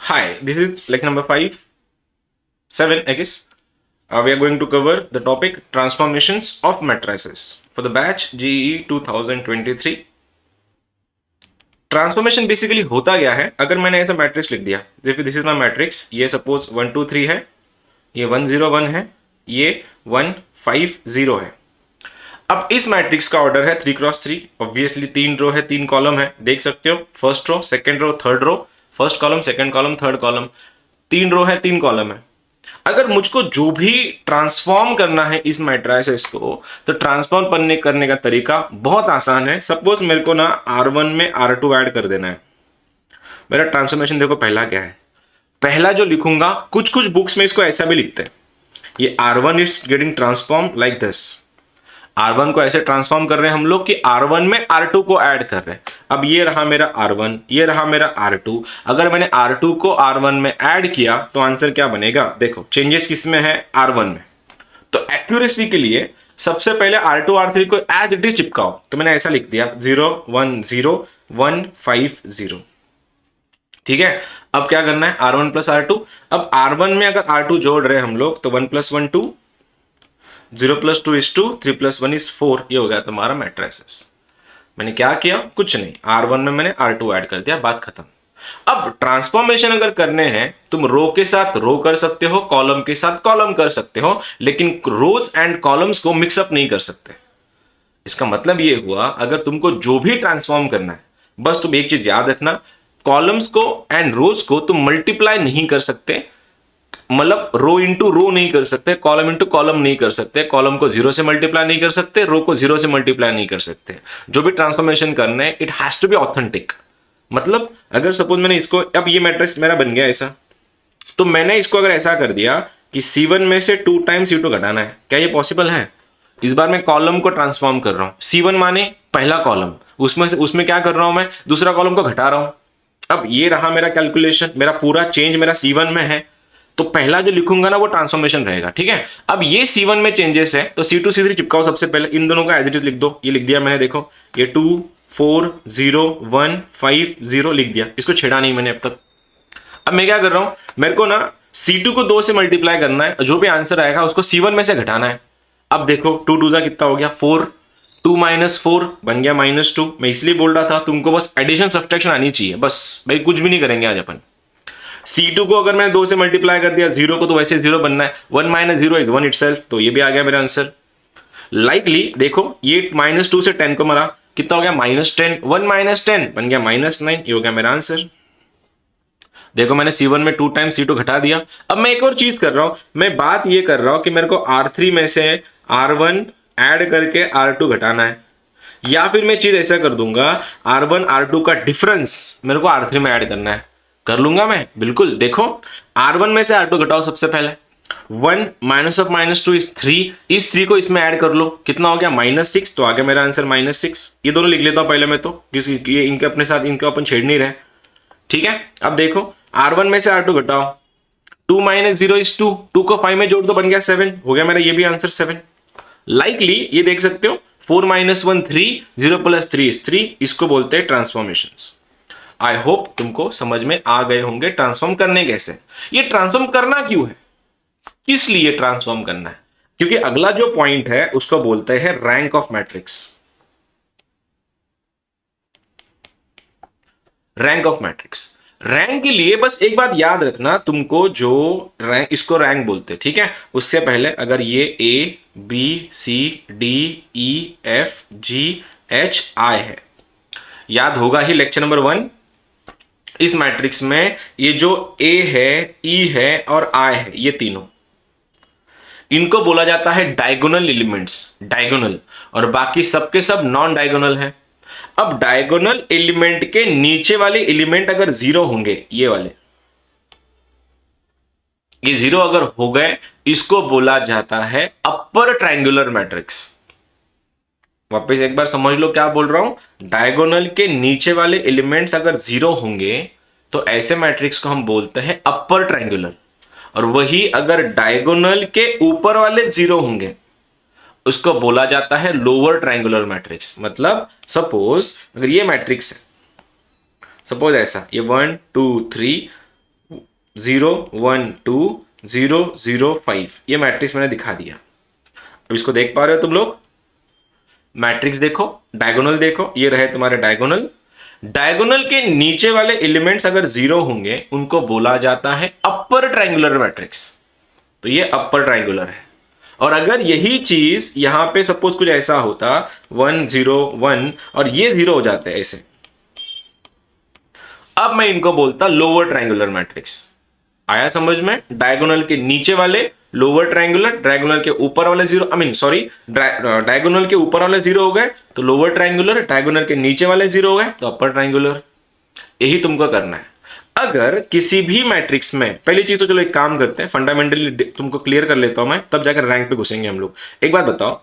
Hi, this is like number 7, I guess. We are going to cover the topic transformations of matrices for the batch GE 2023. Transformation basically होता क्या है, अगर मैंने ऐसा matrix लिख दिया, देखिए दिस इज माय मैट्रिक्स, ये सपोज 1 2 3 है, ये 1 0 1 है, ये 1 5 0 है। अब इस मैट्रिक्स का ऑर्डर है 3 क्रॉस 3, ऑब्वियसली 3 रो है 3 कॉलम है, देख सकते हो first row second row third row, first column second column third column, 3 row है 3 कॉलम है। अगर मुझको जो भी ट्रांसफॉर्म करना है इस मैट्रिसेस को, तो ट्रांसफॉर्म करने का तरीका बहुत आसान है। सपोज मेरे को ना R1 में R2 ऐड कर देना है। मेरा ट्रांसफॉर्मेशन देखो पहला क्या है, पहला जो लिखूंगा, कुछ बुक्स में इसको ऐसा भी लिखते हैं, ये R1 is getting transform like this. R1 को ऐसे ट्रांसफॉर्म कर रहे हैं हम लोग कि R1 में R2 को ऐड कर रहे हैं। अब ये रहा मेरा R1, ये रहा मेरा R2। अगर मैंने R2 को R1 में ऐड किया तो आंसर क्या बनेगा, देखो चेंजेस किस में है, R1 में। तो एक्यूरेसी के लिए सबसे पहले R2 R3 को एज इट इज चिपकाओ, तो मैंने ऐसा लिख दिया 0 1 0 1 5 0। ठीक है, अब क्या करना है, R1 प्लस R2। अब R1 में अगर R2 जोड़ रहे हैं हम लोग तो 1 + 1 2, 0 + 2 is 2, 3 + 1 is 4। ये हो गया तुम्हारा मैट्रिसेस। मैंने क्या किया, कुछ नहीं, R1 में मैंने R2 ऐड कर दिया, बात खत्म। अब ट्रांसफॉर्मेशन अगर करने हैं, तुम रो के साथ रो कर सकते हो, कॉलम के साथ कॉलम कर सकते हो, लेकिन रोज एंड कॉलम्स को मिक्सअप नहीं कर सकते। इसका मतलब ये हुआ, अगर तुमको जो भी ट्रांसफॉर्म करना है, बस तुम एक चीज याद रखना, कॉलम्स को एंड रोज को तुम मल्टीप्लाई नहीं कर सकते, मतलब रो इंटू रो नहीं कर सकते, कॉलम इंटू कॉलम नहीं कर सकते, कॉलम को 0 से मल्टीप्लाई नहीं कर सकते, रो को 0 से मल्टीप्लाई नहीं कर सकते। जो भी ट्रांसफॉर्मेशन करना है, it has to be authentic. मतलब अगर सपोज मैंने इसको, अब ये मैट्रिक्स मेरा बन गया ऐसा, तो मैंने इसको अगर ऐसा कर दिया कि C1 में से 2 टाइम्स C2 घटाना है, क्या ये पॉसिबल है? इस बार मैं कॉलम को ट्रांसफॉर्म कर रहा हूं, C1 माने पहला कॉलम, उसमें क्या कर रहा हूं मैं, दूसरा कॉलम को घटा रहा हूं। अब ये रहा मेरा कैलकुलेशन, मेरा पूरा चेंज मेरा C1 में है, तो पहला जो लिखूंगा ना वो ट्रांसफॉर्मेशन रहेगा। ठीक है, अब ये C1 में चेंजेस है तो C2 C3 चिपकाओ, सबसे पहले इन दोनों का एज इट इज लिख दो। ये लिख दिया मैंने, देखो ये 2 4 0 1 5 0 लिख दिया, इसको छेड़ा नहीं मैंने अब तक। अब मैं क्या कर रहा हूं, मेरे को ना C2 को 2 से मल्टीप्लाई करना है, जो भी आंसर आएगा उसको C1 में से घटाना है। अब देखो 2 2 कितना हो गया 4, 2 - 4 बन गया -2। मैं इसलिए बोल रहा था तुमको बस एडिशन सब्ट्रैक्शन आनी चाहिए, बस भाई कुछ भी नहीं करेंगे आज अपन। C2 को अगर मैंने 2 से मल्टीप्लाई कर दिया, 0 को तो वैसे 0 बनना है, 1 - 0 इज 1 इटसेल्फ, तो ये भी आ गया मेरा आंसर। लाइकली देखो ये -2 से 10 को मरा, कितना हो गया -10, 1 - 10 बन गया -9, ये हो गया मेरा आंसर। देखो मैंने C1 में 2 टाइम्स C2 घटा दिया। अब मैं एक और चीज कर रहा हूं, मैं बात ये कर रहा हूं कि मेरे को R3 में से R1 ऐड करके R2 घटाना है, या फिर मैं चीज ऐसा कर दूंगा, R1 R2 का डिफरेंस मेरे को R3 में ऐड करना है, कर लूंगा मैं बिल्कुल। देखो R1 में से R2 घटाओ, सबसे पहले 1 - -2 इज 3, इस 3 को इसमें ऐड कर लो, कितना हो गया -6, तो आ गया मेरा आंसर -6। ये दोनों लिख लेता हूं पहले मैं, तो क्योंकि ये इनके अपने साथ इनको अपन छेड़ नहीं रहे। ठीक है, अब देखो R1 में से R2 घटाओ, 2 - 0 इज 2, 2 को 5 में जोड़ दो, बन गया 7, हो गया मेरा ये भी आंसर 7। लाइकली ये देख सकते हो 4 - 1 3, 0 + 3 इज 3, इसको बोलते हैं ट्रांसफॉर्मेशंस। आई होप तुमको समझ में आ गए होंगे ट्रांसफॉर्म करने कैसे। ये ट्रांसफॉर्म करना क्यों है, किस लिए ट्रांसफॉर्म करना है, क्योंकि अगला जो पॉइंट है उसको बोलते हैं rank of matrix. Rank of matrix, rank के लिए बस एक बात याद रखना तुमको, जो रैंक, इसको रैंक बोलते हैं। ठीक है, उससे पहले अगर ये A B C D E F G H I है, याद होगा ही लेक्चर नंबर 1। इस मैट्रिक्स में ये जो A है, E है और I है, ये तीनों, इनको बोला जाता है डायगोनल एलिमेंट्स, डायगोनल, और बाकी सबके सब नॉन डायगोनल है। अब डायगोनल एलिमेंट के नीचे वाले एलिमेंट अगर 0 होंगे, ये वाले, ये 0 अगर हो गए, इसको बोला जाता है अपर ट्रायंगुलर मैट्रिक्स। वापस एक बार समझ लो क्या बोल रहा हूं, डायगोनल के नीचे वाले एलिमेंट्स अगर 0 होंगे तो ऐसे मैट्रिक्स को हम बोलते हैं अपर ट्रायंगुलर, और वही अगर डायगोनल के ऊपर वाले 0 होंगे उसको बोला जाता है लोअर ट्रायंगुलर मैट्रिक्स। मतलब सपोज अगर ये मैट्रिक्स है, सपोज ऐसा, ये 1 2 3 0 1 2 0 0 5 ये मैट्रिक्स मैंने दिखा दिया। अब इसको देख पा रहे हो तुम लोग? मैट्रिक्स देखो, डायगोनल देखो, ये रहे तुम्हारे डायगोनल। डायगोनल के नीचे वाले एलिमेंट्स अगर जीरो होंगे उनको बोला जाता है अपर ट्रायंगुलर मैट्रिक्स। तो ये अपर ट्रायंगुलर है। और अगर यही चीज यहां पे सपोज कुछ ऐसा होता 1 0 1 और ये जीरो हो जाते हैं ऐसे, अब मैं इनको बोलता लोअर ट्रायंगुलर मैट्रिक्स। आया समझ में? डायगोनल के नीचे वाले लोअर ट्रायंगुलर, डायगोनल के ऊपर वाले zero, I mean sorry, diagonal के ऊपर वाले जीरो हो गए तो लोअर ट्रायंगुलर, डायगोनल के नीचे वाले जीरो हो गए तो अपर ट्रायंगुलर। यही तुमको करना है। अगर किसी भी मैट्रिक्स में, पहली चीज तो चलो एक काम करते हैं, फंडामेंटली तुमको क्लियर कर लेता हूं मैं, तब जाकर रैंक पे घुसेंगे हम लोग। एक बात बताओ,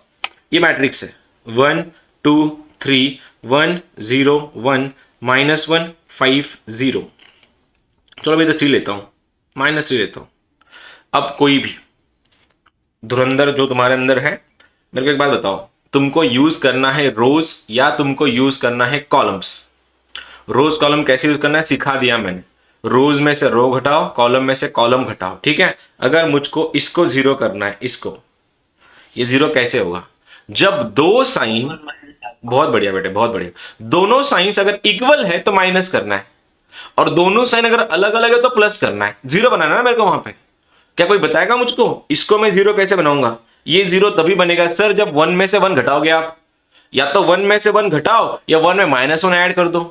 ये मैट्रिक्स है 1 2 3 1 0 1 -1 5 0। चलो मैं इधर 3 लेता हूं, -3 लेता हूं। अब कोई भी धुरंधर जो तुम्हारे अंदर है, मेरे को एक बात बताओ, तुमको यूज करना है रोज या तुमको यूज करना है कॉलम्स? रोज कॉलम कैसे यूज करना है सिखा दिया मैंने। रोज में से रो घटाओ, कॉलम में से कॉलम घटाओ, ठीक है। अगर मुझको इसको जीरो करना है, इसको, ये जीरो कैसे होगा? जब दो साइन, बहुत बढ़िया बेटे बहुत बढ़िया, दोनों साइंस अगर इक्वल है तो माइनस करना है, और दोनों साइन अगर अलग अलग है तो प्लस करना है। जीरो बनाना है ना मेरे को वहां पे। क्या कोई बताएगा मुझको इसको मैं जीरो कैसे बनाऊंगा? ये जीरो तभी बनेगा सर जब 1 में से 1 घटाओगे आप। या तो 1 में से 1 घटाओ या 1 में -1 ऐड कर दो।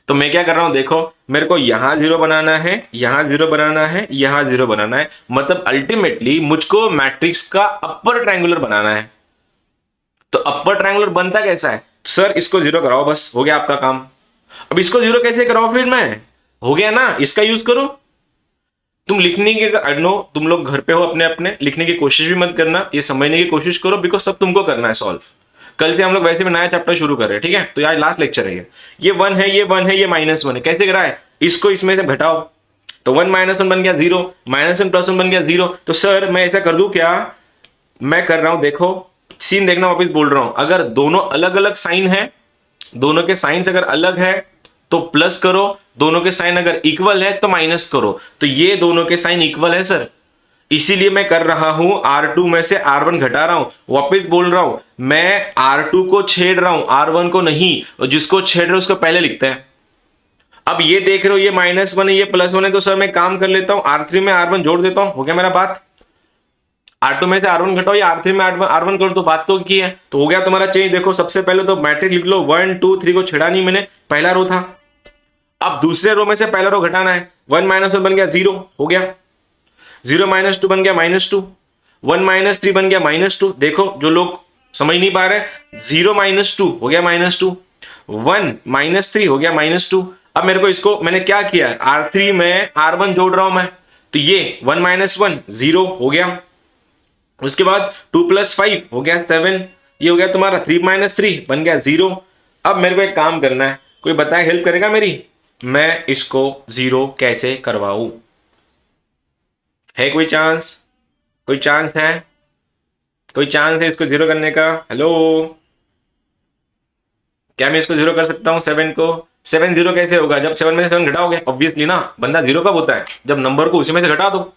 तो मैं क्या कर रहा हूं देखो, मेरे को यहां जीरो बनाना है, यहां जीरो बनाना है, यहां जीरो बनाना है, मतलब अल्टीमेटली मुझको मैट्रिक्स का अपर ट्रायंगुलर बनाना है। तो अपर ट्रायंगुलर बनता कैसा है? सर इसको जीरो कराओ, बस हो गया आपका काम। अब इसको जीरो कैसे कराओ फिर मैं? हो गया ना, इसका यूज करो। तुम लिखने के, आई नो तुम लोग घर पे हो अपने अपने, लिखने की कोशिश भी मत करना, ये समझने की कोशिश करो, बिकॉज सब तुमको करना है सॉल्व। कल से हम लोग वैसे भी नया चैप्टर शुरू कर रहे हैं, ठीक है। तो यार लास्ट लेक्चर है ये 1 है, ये 1 है, ये -1 है, कैसे करा है? इसको इसमें से घटाओ, तो 1 -1 बन गया 0, -1 + 1 बन गया 0। तो सर मैं ऐसा कर दूं क्या? मैं कर रहा हूं, देखो सीन देखना, वापस बोल रहा हूं, अगर दोनों अलग अलग साइन है, दोनों के साइंस अगर अलग है तो प्लस करो, दोनों के साइन अगर इक्वल है तो माइनस करो। तो ये दोनों के साइन इक्वल है सर, इसीलिए मैं कर रहा हूं R2 में से R1 घटा रहा हूं। वापस बोल रहा हूं, मैं R2 को छेड़ रहा हूं, R1 को नहीं, और जिसको छेड़ रहे हो उसको पहले लिखते हैं। अब ये देख रहे हो ये -1 है, ये +1 है, तो सर मैं काम कर लेता हूं, R3 में R1 जोड़ देता हूं, हो गया मेरा बात। R2 में से R1 घटाओ या R3 में R1 कर दो, बात तो की है, तो हो गया तुम्हारा चेंज। देखो सबसे पहले तो मैट्रिक्स लिख लो, 1 2 3 को छेड़ा नहीं मैंने, पहला रो था। अब दूसरे रो में से पहला रो घटाना है, 1 -1 बन गया 0, हो गया। 0 -2 बन गया -2, 1 -3 बन गया -2। देखो जो लोग समझ नहीं पा रहे, 0 -2 हो गया -2, 1 -3 हो गया -2। अब मेरे को इसको मैंने क्या किया, R3 में R1 जोड़ रहा हूं मैं, तो ये 1 -1 0 हो गया। उसके बाद 2 + 5 हो गया 7, ये हो गया तुम्हारा 3 -3 बन गया 0। अब मेरे को एक काम करना है, कोई बताए हेल्प करेगा मेरी, मैं इसको 0 कैसे करवाऊं? है कोई चांस? कोई चांस है? कोई चांस है इसको 0 करने का? हेलो, क्या मैं इसको 0 कर सकता हूं 7 को? 7 0 कैसे होगा? जब 7 में से 7 घटाओगे, ऑब्वियसली ना, बंदा 0 कब होता है? जब नंबर को उसी में से घटा दो।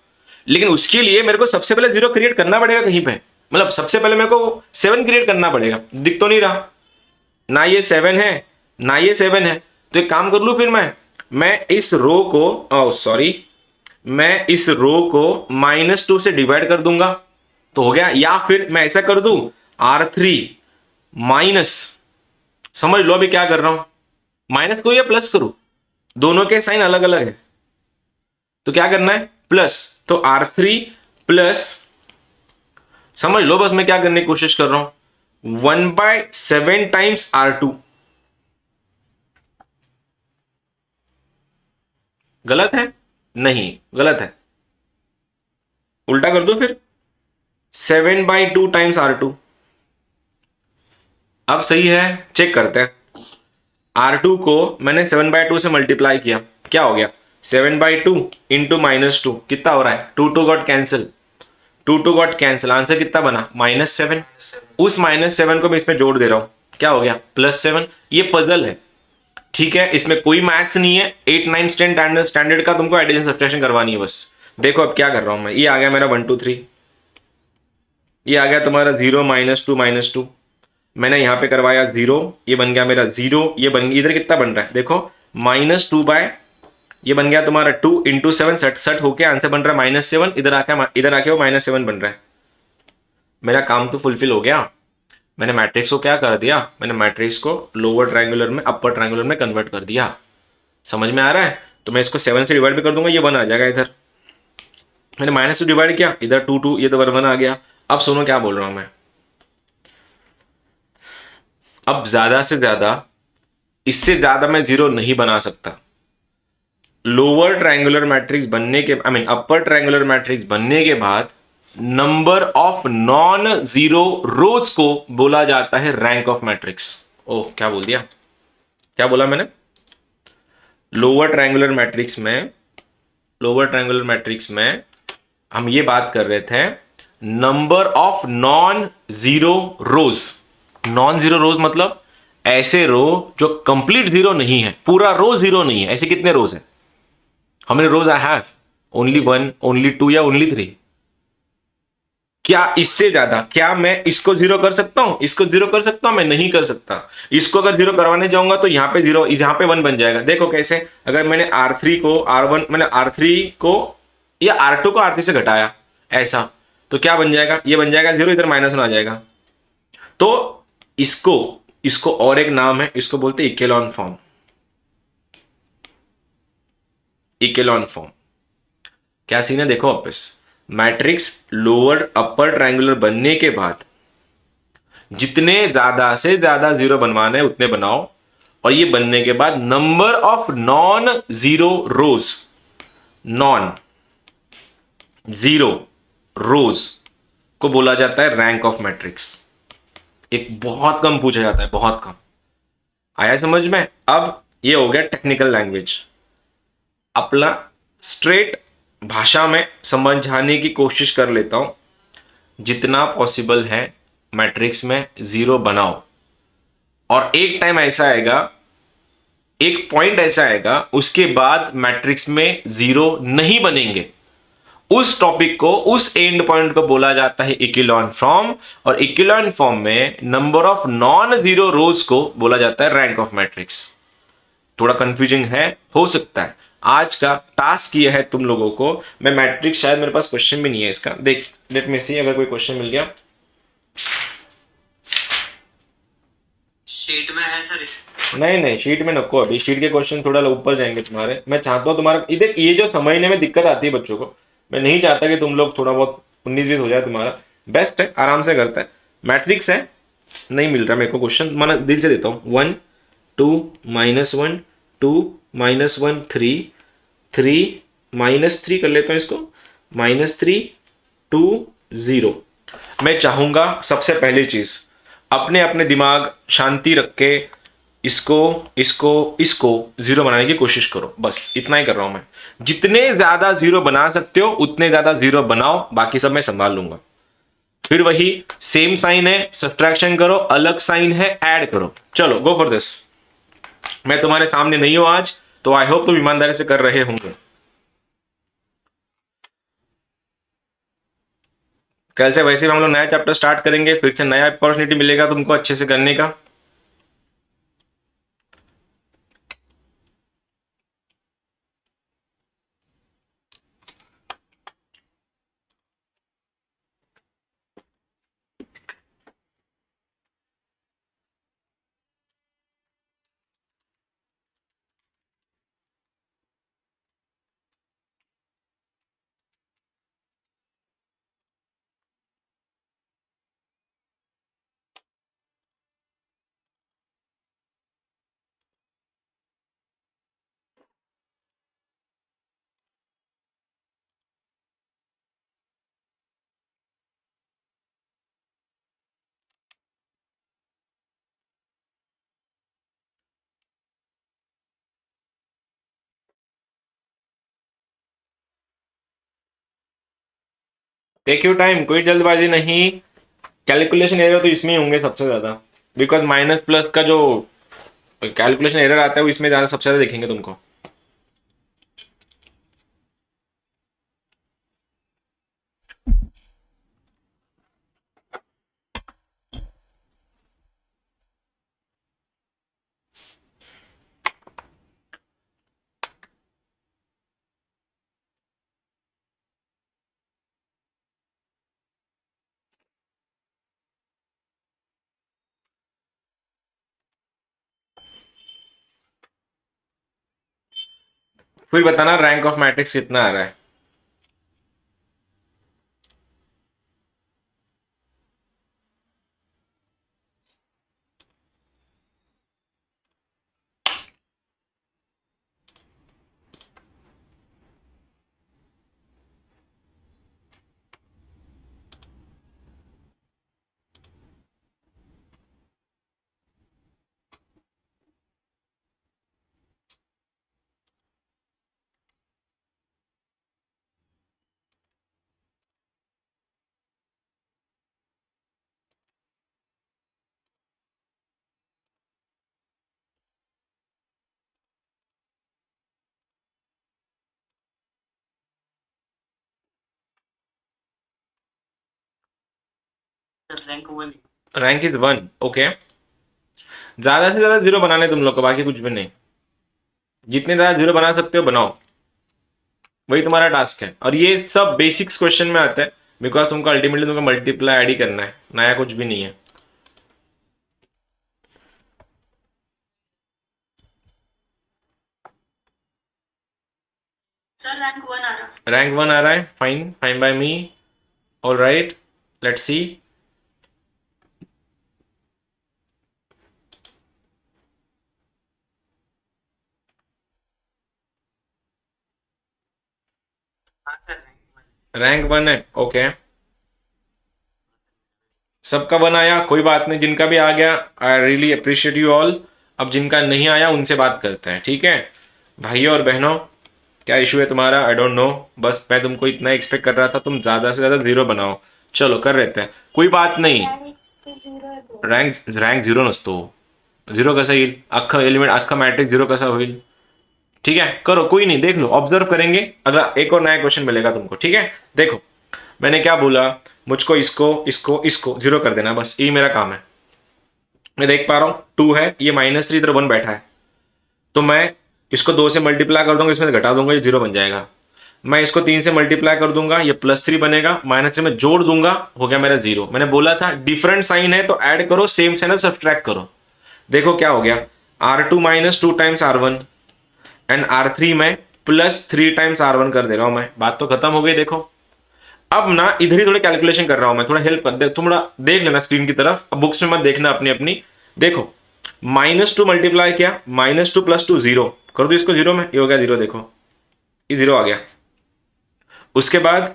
लेकिन उसके लिए मेरे को सबसे पहले 0 क्रिएट करना पड़ेगा कहीं पे, मतलब सबसे पहले मेरे को 7 क्रिएट करना पड़ेगा। दिख तो नहीं रहा ना, ये 7 है ना ये 7 है, तो एक काम कर लूं फिर मैं इस रो को, सॉरी, मैं इस रो को -2 से डिवाइड कर दूंगा तो हो गया। या फिर मैं ऐसा कर दूं, R3 माइनस, समझ लो अभी क्या कर रहा हूं, माइनस करूं या प्लस करूं, दोनों के साइन अलग अलग है, तो क्या करना है प्लस, तो R3 प्लस, समझ लो बस मैं क्या करने की कोशिश कर रहा हूं, 1/7 टाइम्स R2। गलत है? नहीं गलत है, उल्टा कर दो फिर, 7/2 टाइम्स R2। अब सही है, चेक करते हैं। R2 को मैंने 7/2 से मल्टीप्लाई किया, क्या हो गया 7/2 इंटू -2, कितना हो रहा है, 2 2 got cancel, 2 2 got cancel, answer कितना बना -7। उस -7 को मैं इसमें जोड़ दे रहा हूं, क्या हो गया +7। ये पजल है, ठीक है, इसमें कोई मैथ्स नहीं है, 8 9 10 स्टैंडर्ड का तुमको एडिशन सब्ट्रैक्शन करवानी है बस। देखो अब क्या कर रहा हूं मैं, ये आ गया मेरा 1 2 3, ये आ गया तुम्हारा 0 -2 -2, मैंने यहां पे करवाया 0, ये बन गया मेरा 0, ये बन गया, इधर कितना बन रहा है देखो, -2 ये बन गया तुम्हारा 2 इंटू 7, सट सट होके आंसर बन रहा है -7, इधर आके वो -7 बन रहा है। मेरा काम तो फुलफिल हो गया। मैंने मैट्रिक्स को क्या कर दिया, मैंने मैट्रिक्स को लोअर ट्रायंगुलर में अपर ट्रायंगुलर में कन्वर्ट कर दिया। समझ में आ रहा है? तो मैं इसको 7 से डिवाइड भी कर दूंगा, ये 1 आ जाएगा इधर। मैंने -2 डिवाइड किया, इधर 2 2, ये तो 1 1 आ गया। अब सुनो क्या बोल रहा हूं मैं, अब ज्यादा से ज्यादा, इससे ज्यादा मैं जीरो नहीं बना सकता। लोअर ट्रायंगुलर मैट्रिक्स बनने के, I mean upper triangular matrix बनने के बाद नंबर ऑफ नॉन जीरो रोज को बोला जाता है रैंक ऑफ मैट्रिक्स। ओह क्या बोल दिया, क्या बोला मैंने? लोअर ट्रायंगुलर मैट्रिक्स में, लोअर ट्रायंगुलर मैट्रिक्स में हम ये बात कर रहे थे number of non zero rose. Non zero रोज मतलब ऐसे रो जो कंप्लीट जीरो नहीं है, पूरा रो जीरो नहीं है। ऐसे कितने रोज है? How many rows I have? Only 1, only 2 या ओनली 3? क्या इससे ज्यादा, क्या मैं इसको जीरो कर सकता हूं? इसको जीरो कर सकता हूं? मैं नहीं कर सकता। इसको अगर जीरो करवाने जाऊंगा तो यहां पे जीरो, यहां पे 1 बन जाएगा। देखो कैसे, अगर मैंने R3 को R1, मैंने R3 को या R2 को R3 से घटाया ऐसा, तो क्या बन जाएगा? ये बन जाएगा 0, इधर -1 आ जाएगा। तो इसको, इसको और एक नाम है, इसको बोलते हैं इकेलॉन फॉर्म। इकेलॉन फॉर्म क्या सीन है देखो वापस, मैट्रिक्स लोअर अपर ट्रायंगुलर बनने के बाद जितने ज्यादा से ज्यादा जीरो बनवाने हैं उतने बनाओ, और ये बनने के बाद number of non zero rose, non zero रोज को बोला जाता है रैंक ऑफ मैट्रिक्स। एक बहुत कम पूछा जाता है, बहुत कम। आया समझ में? अब ये हो गया टेक्निकल लैंग्वेज। अपना स्ट्रेट भाषा में समझाने की कोशिश कर लेता हूं। जितना पॉसिबल है मैट्रिक्स में जीरो बनाओ, और एक टाइम ऐसा आएगा, एक पॉइंट ऐसा आएगा उसके बाद मैट्रिक्स में जीरो नहीं बनेंगे। उस टॉपिक को, उस एंड पॉइंट को बोला जाता है इकेलॉन फॉर्म, और इकेलॉन फॉर्म में नंबर ऑफ नॉन जीरो रोज को बोला जाता है रैंक ऑफ मैट्रिक्स। थोड़ा कंफ्यूजिंग है, हो सकता है। आज का टास्क ये है तुम लोगों को, मैं मैट्रिक्स, शायद मेरे पास क्वेश्चन भी नहीं है इसका, देख लेट मी सी अगर कोई क्वेश्चन मिल गया। शीट में है सर इस नहीं नहीं, शीट में नको, अभी शीट के क्वेश्चन थोड़ा ऊपर जाएंगे तुम्हारे। मैं चाहता हूँ तुम्हारा, ये जो समझने में दिक्कत आती है बच्चों को, मैं नहीं चाहता कि तुम लोग थोड़ा बहुत 19 20 हो जाए तुम्हारा। बेस्ट है, आराम से करता है। मैट्रिक्स है, नहीं मिल रहा मेरे को क्वेश्चन, मैं दिल से देता हूँ। 1 2 -1 2 -1 3 3 -3 कर लेता हूँ इसको, -3 2 0। मैं चाहूंगा सबसे पहली चीज, अपने अपने दिमाग शांति रख के इसको इसको इसको जीरो बनाने की कोशिश करो। बस इतना ही कर रहा हूं मैं। जितने ज्यादा जीरो बना सकते हो उतने ज्यादा जीरो बनाओ, बाकी सब मैं संभाल लूंगा। फिर वही सेम साइन है, सब्ट्रैक्शन करो, अलग साइन है, ऐड करो। चलो गो फॉर दिस। मैं तुम्हारे सामने नहीं हूं आज, तो आई होप तुम ईमानदारी से कर रहे होंगे। कल से वैसे हम लोग नया चैप्टर स्टार्ट करेंगे, फिर से नया अपॉर्चुनिटी मिलेगा तुमको अच्छे से करने का। टेक योर टाइम, कोई जल्दबाजी नहीं। कैलकुलेशन एरिया तो इसमें ही होंगे सबसे ज्यादा, बिकॉज माइनस प्लस का जो कैलकुलेशन एरर आता है वो इसमें ज्यादा सबसे ज्यादा देखेंगे तुमको। फिर बताना रैंक ऑफ मैट्रिक्स कितना आ रहा है। Rank is 1। ओके, ज्यादा से ज्यादा जीरो बनाने तुम लोग को, बाकी कुछ भी नहीं। जितने ज्यादा जीरो बना सकते हो बनाओ, वही तुम्हारा टास्क है। और ये सब बेसिक्स क्वेश्चन में आता है, बिकॉज तुमको अल्टीमेटली तुमको मल्टीप्लाई ऐड ही करना है, नया कुछ भी नहीं है। सर रैंक 1 आ रहा है। रैंक 1 आ रहा है, fine, fine by me. All right, let's see. हाँ सर रैंक 1 है, ओके। सबका 1 आया, कोई बात नहीं। जिनका भी आ गया, I really appreciate you all. अब जिनका नहीं आया उनसे बात करते हैं, ठीक है भाइयों और बहनों। क्या इशू है तुम्हारा? आई डोंट नो, बस मैं तुमको इतना एक्सपेक्ट कर रहा था, तुम ज्यादा से ज्यादा जीरो बनाओ। चलो कर रहते हैं, कोई बात नहीं। रँक रँक झिरो नसतो, झिरो कसा येईल? अख्खा एलिमेंट, अख्खा मॅट्रिक्स झिरो कसा होईल? ठीक है, करो, कोई नहीं, देख लो, ऑब्जर्व करेंगे। अगला एक और नया क्वेश्चन मिलेगा तुमको, ठीक है। देखो मैंने क्या बोला, मुझको इसको इसको इसको जीरो कर देना, बस ये मेरा काम है। मैं देख पा रहा हूं 2 है, ये -3 इधर 1 बैठा है, तो मैं इसको 2 से मल्टीप्लाई कर दूंगा, इसमें से घटा दूंगा, ये 0 बन जाएगा। मैं इसको 3 से मल्टीप्लाई कर दूंगा, ये +3 बनेगा, -3 में जोड़ दूंगा, हो गया मेरा 0। मैंने बोला था डिफरेंट साइन है तो ऐड करो, सेम साइन है सब्ट्रैक्ट करो। देखो क्या हो गया, R2 - 2 times R1 and R3 में +3 टाइम्स R1 कर दे रहा हूं मैं। बात तो खत्म हो गई। देखो अब ना इधर ही थोड़ी कैलकुलेशन कर रहा हूं मैं, थोड़ा हेल्प कर दे, थोड़ा देख लेना स्क्रीन की तरफ, अब बुक्स में मत देखना अपनी अपनी। देखो -2 मल्टीप्लाई किया, -2 + 2 0 कर दो इसको 0 में, ये हो गया 0। देखो ये 0 आ गया। उसके बाद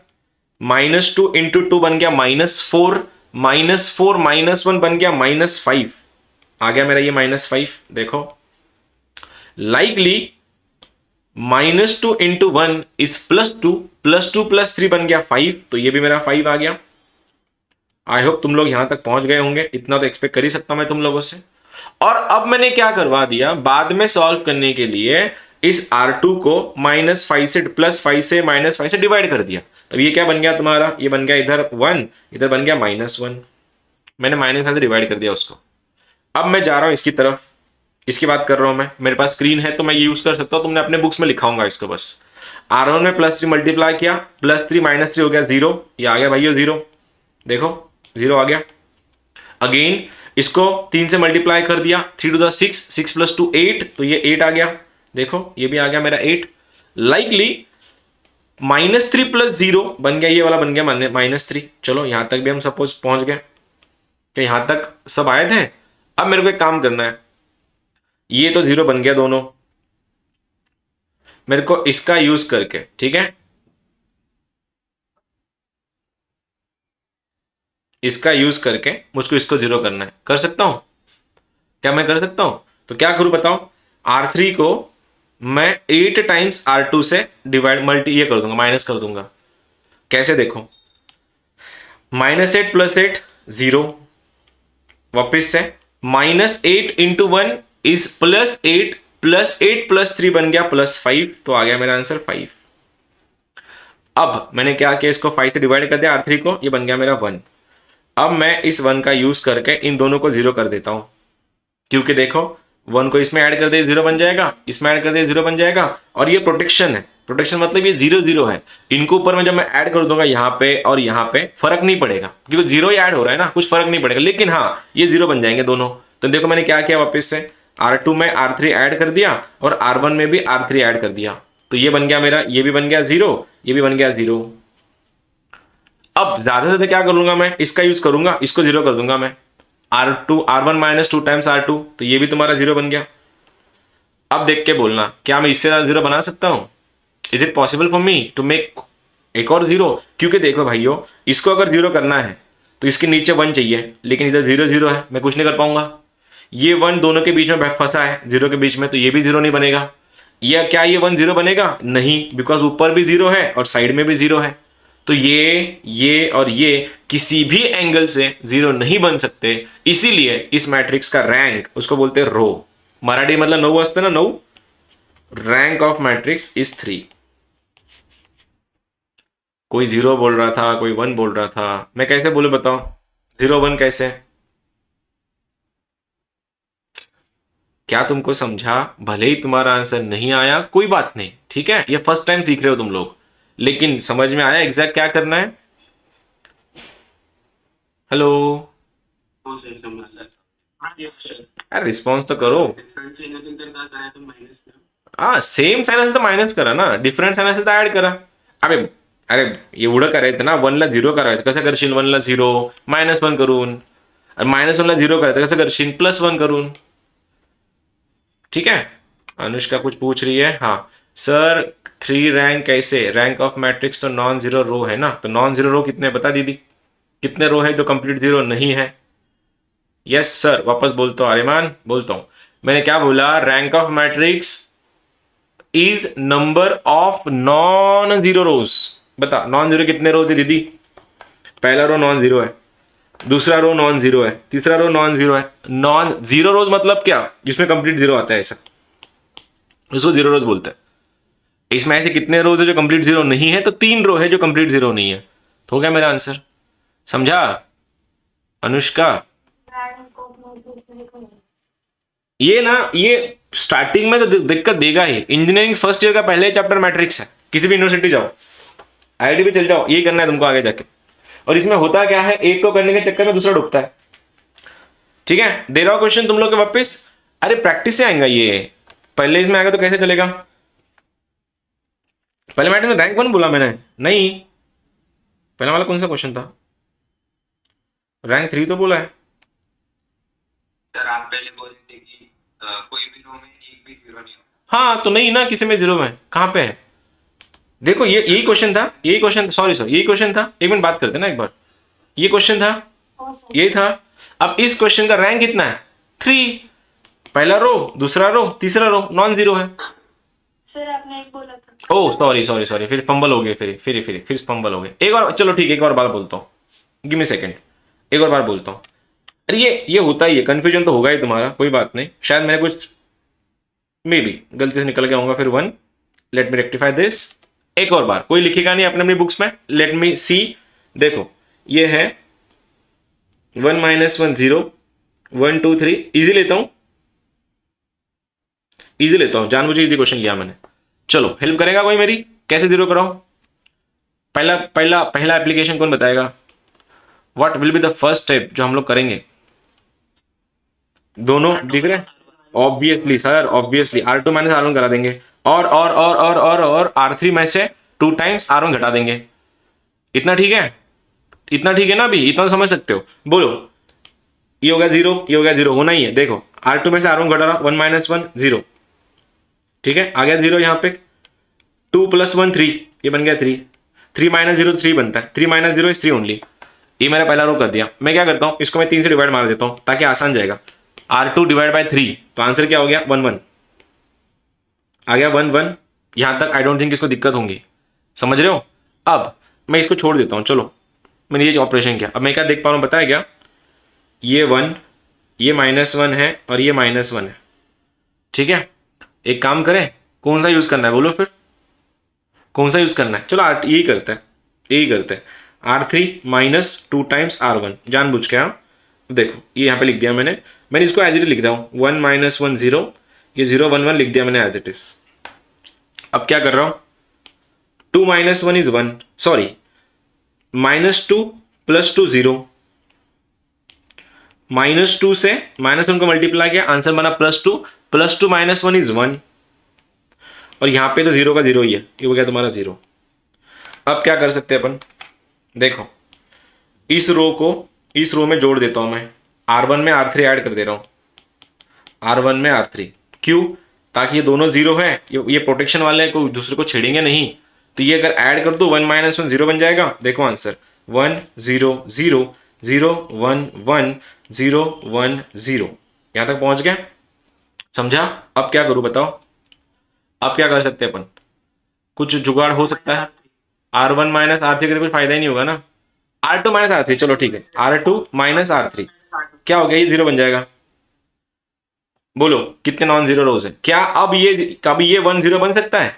-2 × 2 बन गया -4, -4 -1 बन गया -5, आ गया मेरा ये -5। देखो लाइकली -2 × 1 इज +2, +2 + 3 बन गया 5, तो ये भी मेरा 5 आ गया। आई होप तुम लोग यहां तक पहुंच गए होंगे, इतना तो एक्सपेक्ट कर ही सकता मैं तुम लोगों से। और अब मैंने क्या करवा दिया, बाद में सॉल्व करने के लिए इस R2 को -5 से +5 से -5 से डिवाइड कर दिया। तब ये क्या बन गया तुम्हारा, ये बन गया इधर 1, इधर बन गया -1। मैंने -5 से डिवाइड कर दिया उसको। अब मैं जा रहा हूं इसकी तरफ, इसकी बात कर रहा हूं मैं, मेरे पास स्क्रीन है तो मैं ये यूज कर सकता हूं, तुमने अपने बुक्स में लिखाऊंगा इसको बस। R1 में +3 मल्टीप्लाई किया, +3 -3 हो गया 0, ये आ गया भाइयों 0। देखो 0 आ गया। अगेन इसको 3 से मल्टीप्लाई कर दिया, 3 × 6, 6 + 2 8, तो ये 8 आ गया। देखो ये भी आ गया मेरा 8। लाइकली -3 + 0 बन गया, ये वाला बन गया -3। चलो यहां तक भी हम सपोज पहुंच गए, कि यहां तक सब आए थे। अब मेरे को एक काम करना है, ये तो 0 बन गया दोनों, मेरे को इसका यूज करके, ठीक है, इसका यूज करके मुझको इसको 0 करना है। कर सकता हूं क्या? मैं कर सकता हूं, तो क्या करूं बताओ। R3 को मैं 8 टाइम्स R2 से डिवाइड मल्टी ये कर दूंगा, माइनस कर दूंगा। कैसे? देखो -8 + 8 0, वापिस से -8 × 1 इज +8 +8 +3 बन गया +5, तो आ गया मेरा आंसर 5। अब मैंने क्या किया, इसको 5 से डिवाइड कर दिया R3 को, ये बन गया मेरा 1। अब मैं इस 1 का यूज करके इन दोनों को 0 कर देता हूं, क्योंकि देखो 1 को इसमें ऐड कर दे 0 बन जाएगा, इसमें ऐड कर दे 0 बन जाएगा, और ये प्रोटेक्शन है। प्रोटेक्शन मतलब ये 0 0 है। इनको ऊपर में जब मैं ऐड कर दूंगा यहाँ पे और यहाँ पे, फर्क नहीं पड़ेगा क्योंकि 0 ही ऐड हो रहा है ना, कुछ फर्क नहीं पड़ेगा। लेकिन हाँ, ये 0 बन जाएंगे दोनों। तो देखो मैंने क्या किया, वापस से R2 में R3 ऐड कर दिया और R1 में भी R3 ऐड कर दिया, तो ये बन गया मेरा, ये भी बन गया 0, ये भी बन गया 0। अब ज्यादा से ज्यादा क्या करूंगा, मैं इसका यूज करूंगा, इसको 0 कर दूंगा मैं, R1 - 2 टाइम्स R2, तो ये भी तुम्हारा 0 बन गया। अब देख के बोलना, क्या मैं इससे ज्यादा 0 बना सकता हूं? Is it possible for me to make एक और 0? क्योंकि देखो भाइयों, इसको अगर 0 करना है तो इसके नीचे 1 चाहिए, लेकिन इधर 0 0 है, मैं कुछ नहीं कर पाऊंगा। ये 1 दोनों के बीच में फंसा है, 0 के बीच में, तो ये भी 0 नहीं बनेगा। या क्या ये 1 0 बनेगा? नहीं, बिकॉज ऊपर भी 0 है और साइड में भी 0 है। तो ये और ये किसी भी एंगल से 0 नहीं बन सकते। इसीलिए इस मैट्रिक्स का रैंक, उसको बोलते हैं रो, मराठी मतलब 9 असते ना, 9। Rank of matrix is 3। कोई 0 बोल रहा था, कोई 1 बोल रहा था, मैं कैसे बोलूं बताओ? 0 1 कैसे? क्या तुमको समझा? भले ही तुम्हारा आंसर नहीं आया, कोई बात नहीं, ठीक है, ये फर्स्ट टाइम सीख रहे हो तुम लोग, लेकिन समझ में आया एग्जैक्ट क्या करना है? हेलो, अरे रिस्पॉन्स तो करो। हाँ, सेम साइन असेल तर मायनस करा ना, डिफरंट साइन असेल तर ऍड करा। अरे अरे एवढं करायचं ना, 1 ला 0 करायचं, कसं करशील? 1 ला 0 -1 करून, -1 ला 0 करायचं कसं करशील? +1 करून। ठीक है, अनुष्का कुछ पूछ रही है। हाँ सर, 3 रैंक कैसे? रैंक ऑफ मैट्रिक्स तो नॉन जीरो रो है ना, तो नॉन जीरो रो कितने बता दीदी, कितने रो है जो कंप्लीट 0 नहीं है? यस सर, वापस बोलता हूँ आर्यमान, बोलता हूँ, मैंने क्या बोला? Rank of matrix is number of non zero रोज। बता, नॉन जीरो कितने रोज है दीदी? पहला रो नॉन जीरो है, दूसरा रो नॉन जीरो है, तीसरा रो नॉन जीरो है। नॉन जीरो रोज मतलब क्या? जिसमें कंप्लीट 0 आता है, ऐसा, उसको 0 रोज बोलते हैं। इसमें ऐसे कितने रोज है जो कंप्लीट 0 नहीं है? तो 3 रो है जो कंप्लीट 0 नहीं है। तो हो गया मेरा आंसर, समझा अनुष्का? ये ना, ये स्टार्टिंग में तो दिक्कत देगा ही। इंजीनियरिंग फर्स्ट ईयर का पहले चैप्टर मैट्रिक्स है, किसी भी यूनिवर्सिटी जाओ, आईआईटी भी चल जाओ, ये करना है तुमको आगे जाके। और इसमें होता क्या है, एक को करने के चक्कर में दूसरा डूबता है। ठीक है, दे रहा हूं क्वेश्चन तुम लोग के वापस। अरे प्रैक्टिस से आएगा ये, पहले इसमें आएगा तो कैसे चलेगा? पहले मैट्रिक्स में रैंक 1 बोला मैंने, नहीं, पहला वाला कौन सा क्वेश्चन था? रैंक 3 तो बोला है सर। आप पहले बोले थे कि कोई भी रो में एक भी 0 नहीं हो। हाँ, तो नहीं ना, किसी में 0 में कहां पे है? देखो ये यही क्वेश्चन था, यही क्वेश्चन, सॉरी सर, यही क्वेश्चन था। एक मिनट बात करते ना एक बार, ये क्वेश्चन था, यही था। अब इस क्वेश्चन का रैंक कितना है? 3। पहला रो, दूसरा रो, तीसरा रो नॉन जीरो है। सर आपने एक बोला था। ओह सॉरी सॉरी सॉरी, फिर फंबल हो गए, फिर फंबल हो गए। एक और, चलो ठीक है, एक और बार बोलता हूँ, गिव मी सेकंड, एक और बार बोलता हूँ। अरे ये होता ही है, कंफ्यूजन तो होगा ही तुम्हारा, कोई बात नहीं, शायद मैंने कुछ मे बी गलती से निकल गया होगा। फिर 1, लेट मी रेक्टिफाई दिस। एक और बार, कोई लिखेगा नहीं अपने अपनी बुक्स में, लेट मी सी। देखो ये है 1 - 1 0, 1 2 3, इजी लेता हूं, इजी लेता हूं, जानबूझे इजी क्वेश्चन लिया मैंने। चलो हेल्प करेगा कोई मेरी, कैसे 0 कराओ? पहला पहला पहला एप्लीकेशन कौन बताएगा? What will be the first step जो हम लोग करेंगे? दोनों दिख रहे हैं? Obviously sir, obviously R2 - R1 करा देंगे, और R3 में से 2 टाइम्स R1 घटा देंगे। इतना ठीक है? इतना ठीक है ना? अभी इतना तो समझ सकते हो, बोलो। ये हो गया 0, ये हो गया 0, होना ही है। देखो R2 में से R1 घटा रहा, 1 - 1 0, ठीक है, आ गया 0 यहाँ पे। 2 + 1 3, ये बन गया 3। 3 - 0 3 बनता है, 3 - 0 इज 3 ओनली। ये मैंने पहला रो कर दिया। मैं क्या करता हूँ, इसको मैं 3 से डिवाइड मार देता हूँ ताकि आसान जाएगा। R2 / 3, तो आंसर क्या हो गया? 1 1 आ गया, 1 1। यहां तक आई डोंट थिंक इसको दिक्कत होंगी, समझ रहे हो? अब मैं इसको छोड़ देता हूं, चलो मैंने ये ऑपरेशन किया। अब मैं क्या देख पा रहा हूं, बताया क्या? ये 1, ये -1 है और ये -1 है। ठीक है, एक काम करें, कौन सा यूज करना है बोलो फिर, कौन सा यूज करना है? चलो यही करते हैं, यही करते हैं, R3 - 2 टाइम्स R1 जानबूझ के। हाँ देखो ये यहाँ पे लिख दिया मैंने, मैंने इसको एज इट इज लिख रहा हूँ, 1 - 1 0, ये 0 1 1 लिख दिया मैंने एज इट इज। अब क्या कर रहा हूँ, 2 - 1 इज 1, सॉरी -2 + 2 0, -2 से -1 को मल्टीप्लाई किया, आंसर बना +2, +2 - 1 इज 1, और यहां पे तो 0 का 0 ही है, ये हो गया तुम्हारा 0। अब क्या कर सकते हैं अपन, देखो इस रो में जोड़ देता हूं मैं, R1 में R3 ऐड कर दे रहा हूं, R1 में R3, क्यों? ताकि ये दोनों 0 है, ये प्रोटेक्शन वाले हैं, कोई दूसरे को छेड़ेंगे नहीं, तो ये अगर ऐड कर दो 1 - 1 0 बन जाएगा। देखो आंसर 1 0 0 0 1 1 0 1 0, यहां तक पहुंच गया, समझा? अब क्या करूं बताओ, अब क्या कर सकते हैं अपन, कुछ जुगाड़ हो सकता है? R1 - R3 का कुछ फायदा ही नहीं होगा ना, R2 - R3, चलो ठीक है, R2 - R3 क्या हो गया, ये 0 बन जाएगा। बोलो कितने नॉन जीरो रोज है? क्या अब ये कभी ये 1 0 बन सकता है?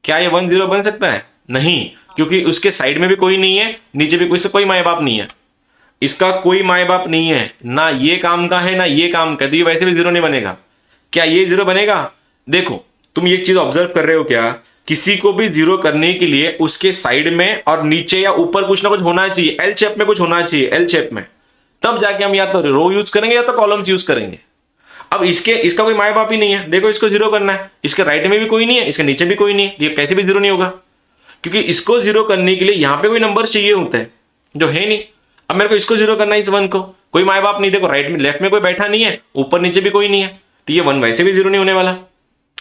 क्या ये 1 0 बन सकता है? नहीं, क्योंकि उसके साइड में भी कोई नहीं है, नीचे भी कोई माए बाप नहीं है, इसका कोई माए बाप नहीं है, ना ये काम का है ना ये काम का, तो ये वैसे भी 0 नहीं बनेगा। क्या ये 0 बनेगा? देखो तुम ये चीज ऑब्जर्व कर रहे हो क्या, किसी को भी 0 करने के लिए उसके साइड में और नीचे या ऊपर कुछ ना कुछ होना चाहिए, एल शेप में कुछ होना चाहिए, एल शेप में, तब जाके हम या तो रो यूज करेंगे या तो कॉलम्स यूज करेंगे। अब इसका कोई माए बाप ही नहीं है, देखो इसको 0 करना है, इसके राइट में भी कोई नहीं है, इसके नीचे भी कोई नहीं है, ये कैसे भी 0 नहीं होगा, क्योंकि इसको 0 करने के लिए यहां पे कोई नंबर चाहिए होता है जो है नहीं। अब मेरे को इसको 0 करना है, इस 1 को, कोई माए बाप नहीं, देखो राइट में लेफ्ट में कोई बैठा नहीं है, ऊपर नीचे भी कोई नहीं है, तो ये 1 वैसे भी 0 नहीं होने वाला।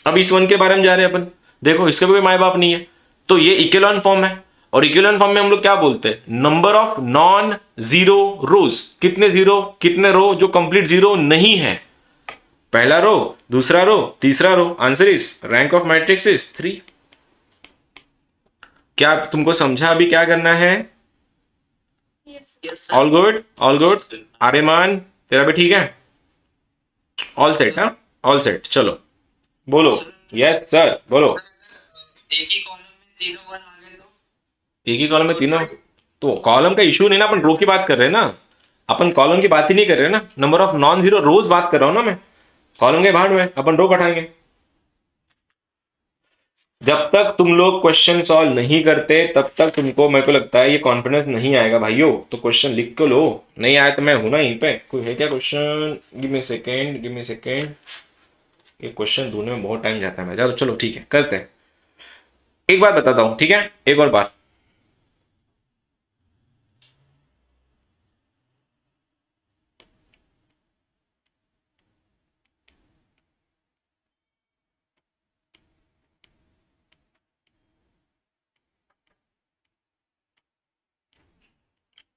अब इस 1 के बारे में जा रहे हैं अपन, देखो इसका भी कोई माए बाप नहीं है, तो ये इक्विवेलेंट फॉर्म है, और इक्विवेलेंट फॉर्म में हम लोग क्या बोलते हैं, नंबर ऑफ नॉन जीरो रोज, कितने जीरो कितने रो जो कंप्लीट 0 नहीं है, पहला रो, दूसरा रो, तीसरा row, answer is rank of matrix is 3। क्या तुमको समझा अभी क्या करना है? Yes all good, all good, Aryaman तेरा भी ठीक है, ऑल सेट, हाँ ऑल सेट, चलो बोलो, यस सर बोलो। एक ही कॉलम में 0 1 आ गए तो एक ही कॉलम में तीनों, तो कॉलम का इशू नहीं ना, अपन रो की बात कर रहे हैं ना, अपन कॉलम की बात ही नहीं कर रहे ना, नंबर ऑफ नॉन जीरो रोज बात कर रहा हूं ना मैं, कॉलम के भाड़ में अपन रो बैठाएंगे। जब तक तुम लोग क्वेश्चन सॉल्व नहीं करते तब तक तुमको, मेरे को लगता है ये कॉन्फिडेंस नहीं आएगा भाइयों, तो क्वेश्चन लिख के लो, नहीं आया तो मैं हूं ना यहीं पे, कोई है क्या question? Give me second, give me second, ये क्वेश्चन ढूंढने में बहुत टाइम जाता है मेरा, चलो ठीक है करते हैं। एक बात बताता हूं, ठीक है, एक और बात,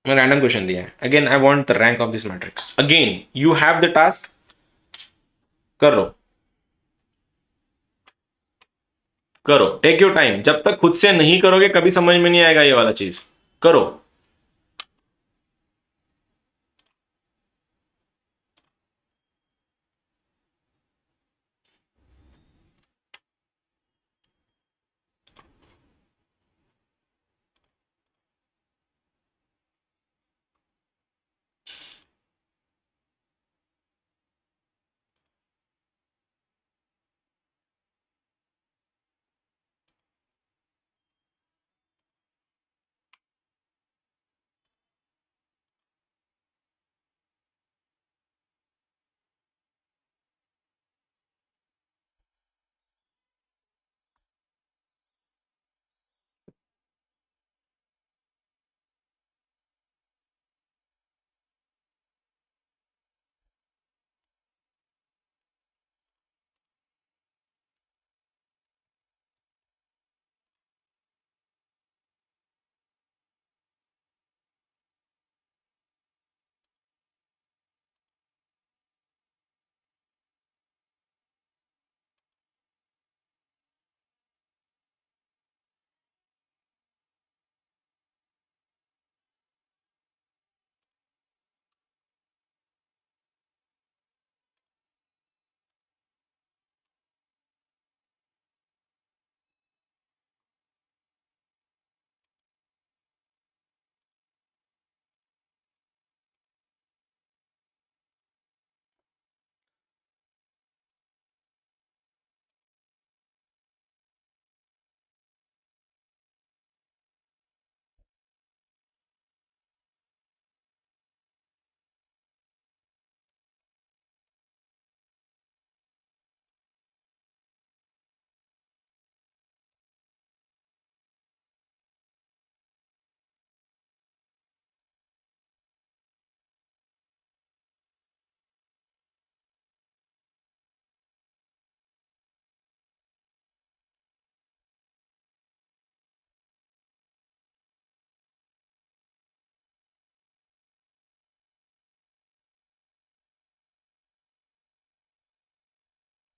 मैं रैंडम क्वेश्चन दिया है, again I want the rank of this matrix, again you have the task, करो करो, टेक योर टाइम, जब तक खुद से नहीं करोगे कभी समझ में नहीं आएगा ये वाला चीज, करो।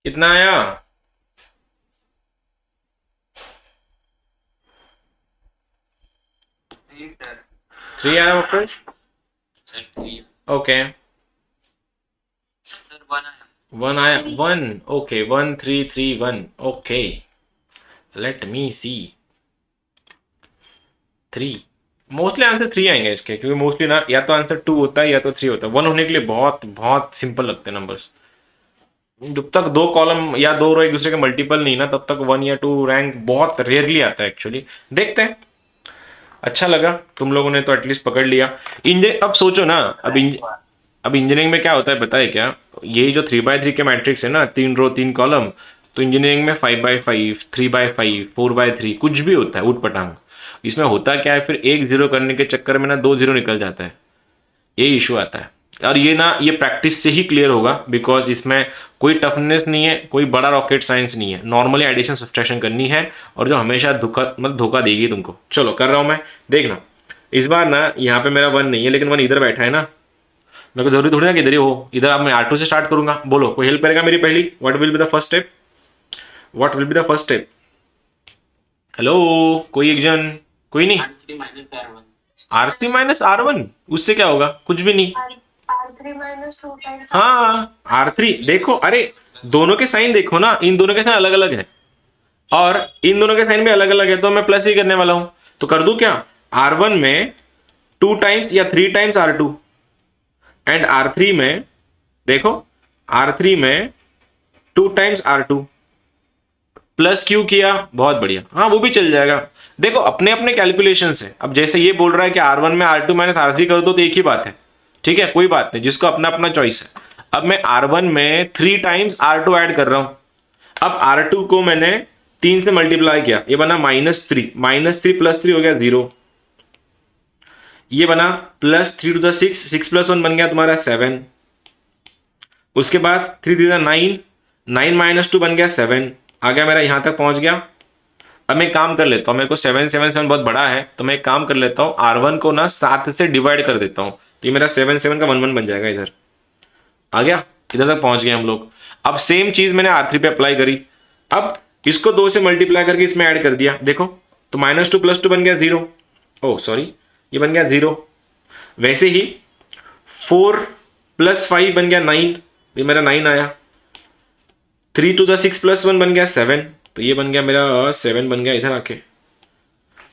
कितना आया? 3 आया वापस। सर 3 ओके, सर 1 आया। 1 आया, 1, ओके, 1331, ओके, लेट मी सी। 3, मोस्टली आंसर 3 आएंगे इसके, क्योंकि मोस्टली ना या तो आंसर 2 होता है या तो 3 होता है। 1 होने के लिए बहुत बहुत सिंपल लगते हैं नंबर्स। जब तक दो कॉलम या दो रो एक दूसरे के मल्टीपल नहीं ना, तब तक 1 या 2 रैंक बहुत रेयरली आता है एक्चुअली। देखते हैं। अच्छा लगा, तुम लोगों ने तो एटलीस्ट पकड़ लिया। इंजीनियरिंग, अब सोचो ना, अब इंजीनियरिंग में क्या होता है पता है क्या? यही जो 3x3 के मैट्रिक्स है ना, 3 रो 3 कॉलम, तो इंजीनियरिंग में 5x5, 3x5, 4x3 कुछ भी होता है, उठ पटांग। इसमें होता क्या है, फिर एक जीरो करने के चक्कर में ना 2 जीरो निकल जाता है, ये इशू आता है। और ये ना, ये प्रैक्टिस से ही क्लियर होगा, बिकॉज इसमें कोई टफनेस नहीं है, कोई बड़ा रॉकेट साइंस नहीं है, नॉर्मली एडिशन सब्सट्रैक्शन करनी है, और जो हमेशा धोखा मतलब धोखा देगी तुमको। चलो कर रहा हूं मैं, देखना। इस बार ना यहाँ पे मेरा 1 नहीं है, लेकिन 1 इधर बैठा है ना, मेरे को जरूरी थोड़ी ना कि इधर ही हो। इधर अब मैं R2 से स्टार्ट करूंगा। बोलो, कोई हेल्प करेगा मेरी पहली? What will be the first step? What will be the first step? Hello, कोई एक जन? कोई नहीं। R3 minus R1। R3 - R1, उससे क्या होगा? कुछ भी नहीं। R3 minus 2 times हाँ, R3 देखो, अरे दोनों के साइन देखो ना, इन दोनों के साइन अलग अलग है, और इन दोनों के साइन भी अलग अलग है, तो मैं प्लस ही करने वाला हूं। तो कर दूं क्या? R1 में 2 टाइम्स या 3 टाइम्स R2, एंड R3 में देखो, R3 में 2 टाइम्स R2, प्लस क्यू किया, बहुत बढ़िया। हाँ, वो भी चल जाएगा। देखो, अपने अपने कैलकुलेशन है। अब जैसे ये बोल रहा है कि R1 में R2 माइनस R3 कर दो, तो एक ही बात है, ठीक है, कोई बात नहीं, जिसको अपना अपना चॉइस है। अब मैं R1 में 3 टाइम्स R2 ऐड कर रहा हूं। अब R2 को मैंने 3 से मल्टीप्लाई किया, ये बना -3, -3 + 3 हो गया 0। ये बना +3 to the 6, 6 + 1 बन गया तुम्हारा 7। उसके बाद 3 3 9, 9 - 2 बन गया 7। आ गया मेरा, यहां तक पहुंच गया। अब मैं काम कर लेता हूं, मेरे को 7 7 7 बहुत बड़ा है, तो मैं एक काम कर लेता हूं, R1 को ना 7 से डिवाइड कर देता हूं, तो ये मेरा 7 7 का 1 1 बन जाएगा। इधर आ गया, इधर तक पहुंच गए हम लोग। अब सेम चीज मैंने R3 पे अप्लाई करी। अब इसको 2 से मल्टीप्लाई करके इसमें ऐड कर दिया, देखो, तो -2 + 2 बन गया 0। ओह सॉरी, ये बन गया 0। वैसे ही 4 + 5 बन गया 9, ये मेरा 9 आया। 3 to the 6 + 1 बन गया 7, तो ये बन गया मेरा 7 बन गया इधर आके।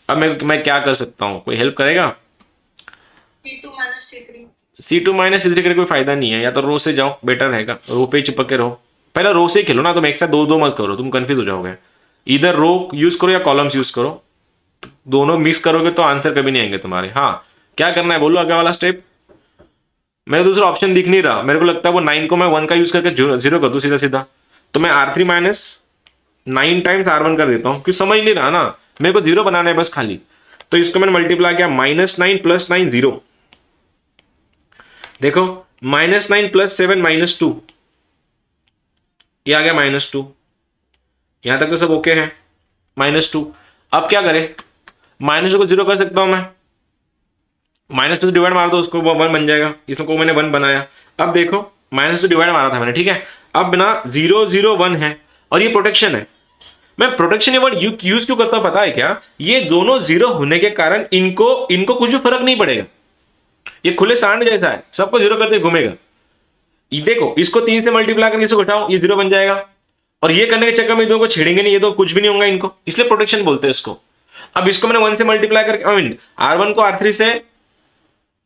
अब मैं क्या कर सकता हूं, कोई हेल्प करेगा? C2 minus C3 C2 - C3 करके कोई फायदा नहीं है, या तो रो से जाओ, बेटर रहेगा, रो पे चिपक के रहो। पहले रो से खेलो ना, तुम एक साथ दो दो मत करो, तुम कंफ्यूज हो जाओगे। इधर रो यूज करो या कॉलम्स यूज करो, दोनों मिक्स करोगे तो आंसर कभी नहीं आएंगे तुम्हारे। हाँ, क्या करना है बोलो, आगे वाला स्टेप। मेरा दूसरा ऑप्शन दिख नहीं रहा, मेरे को लगता है वो 9 को मैं 1 का यूज करके 0 कर दूं सीधा सीधा। तो मैं R3 - 9 टाइम्स R1 कर देता हूं, क्योंकि समझ नहीं रहा ना, मेरे को 0 बनाना है बस खाली। तो इसको मैंने मल्टीप्लाई किया, -9 + 9 0। देखो, -9 + 7 -2, ये आ गया -2। यहां तक तो सब ओके है, -2। अब क्या करें, -2 को 0 कर सकता हूं मैं, -2 से डिवाइड मार दो उसको, 1 बन जाएगा। इसमें को मैंने 1 बनाया। अब देखो, -2 डिवाइड मारा था मैंने, ठीक है। अब ना 0 0 1 है, और ये प्रोटेक्शन है। मैं प्रोटेक्शन ये वर्ड यूज क्यों करता हूं पता है क्या? ये दोनों 0 होने के कारण इनको इनको कुछ भी फर्क नहीं पड़ेगा। ये खुले सांड जैसा है, सबको 0 करते घूमेगा। ये देखो, इसको 3 से मल्टीप्लाई करके इसको घटाओ, ये 0 बन जाएगा। और ये करने के चक्कर में दोनों को छेड़ेंगे नहीं, ये तो कुछ भी नहीं होगा इनको, इसलिए प्रोटेक्शन बोलते हैं इसको। अब इसको मैंने 1 से मल्टीप्लाई करके, आई मीन R1 को R3 से,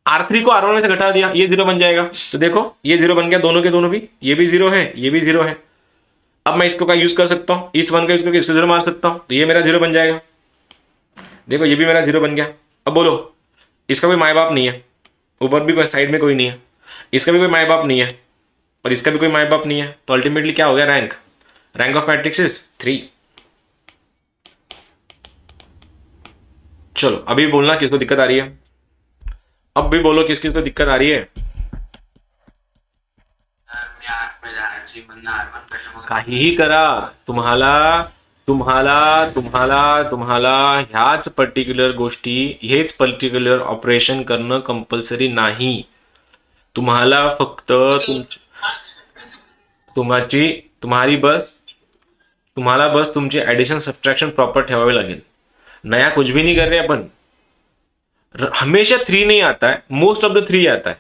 R3 को R1 में से घटा दिया, ये 0 बन जाएगा। तो देखो, ये 0 बन गया, दोनों के दोनों भी, ये भी 0 है, ये भी 0 है। अब मैं इसको का यूज कर सकता हूं, इस 1 का यूज करके इसको 0 मार सकता हूं, तो ये मेरा 0 बन जाएगा। देखो, ये भी मेरा 0 बन गया। अब बोलो, इसका कोई माए बाप नहीं है, ऊपर भी कोई साइड में कोई नहीं है, इसका भी कोई माए बाप नहीं है, और इसका भी कोई माए बाप नहीं है। तो अल्टीमेटली क्या हो गया, रैंक ऑफ मैट्रिक्स इज 3। चलो, अभी बोलना किसको दिक्कत आ रही है, अब भी बोलो किस किस को दिक्कत आ रही है। मेरा R3 बनना R1 करना काहीही करा, तुम्हाला तुम्हाला तुम्हाला तुम्हाला ह्याच पर्टिक्युलर गोष्टी, हेच पर्टिक्युलर ऑपरेशन करणं कंपल्सरी नाही। तुम्हाला फक्त तुमची तुम्हाला बस तुमचे ऍडिशन सबट्रॅक्शन प्रॉपर ठेवावे लागेल. नया कुछ भी नहीं कर रहे अपन. हमेशा 3 नहीं आता है, मोस्ट ऑफ द 3 आता है.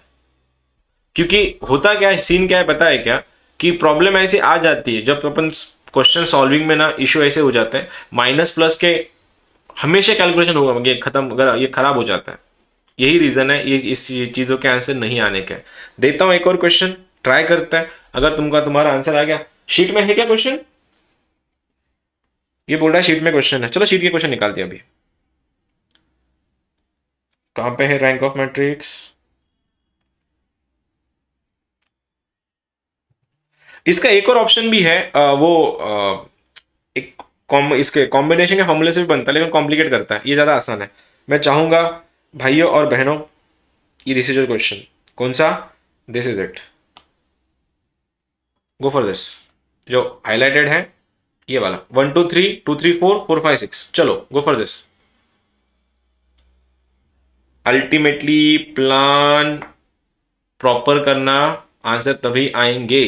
क्योंकि होता क्या है, सीन क्या है पता है क्या, कि प्रॉब्लम ऐसी आ जाती है जब अपन क्वेश्चन सॉल्विंग में ना इश्यू ऐसे हो जाते हैं, माइनस प्लस के हमेशा कैलकुलेशन होगा, ये खत्म, अगर ये खराब हो जाता है. यही रीजन है ये इस चीजों के आंसर नहीं आने के. देता हूं एक और क्वेश्चन, ट्राई करता है. अगर तुम्हारा आंसर आ गया, शीट में है क्या क्वेश्चन? ये बोल रहा है शीट में क्वेश्चन है. चलो शीट के क्वेश्चन निकालते हैं अभी. कहां पे है रैंक ऑफ मैट्रिक्स? इसका एक और ऑप्शन भी है, एक इसके कॉम्बिनेशन के फॉर्मूले से भी बनता है, लेकिन कॉम्प्लिकेट करता है. ये ज्यादा आसान है. मैं चाहूंगा भाइयों और बहनों, ये दिस इज योर क्वेश्चन. कौन सा? This is it. Go for this. जो हाईलाइटेड है ये वाला 1 2 3 2 3 4 4 5 6. चलो go for this. Ultimately plan proper करना, आंसर तभी आएंगे.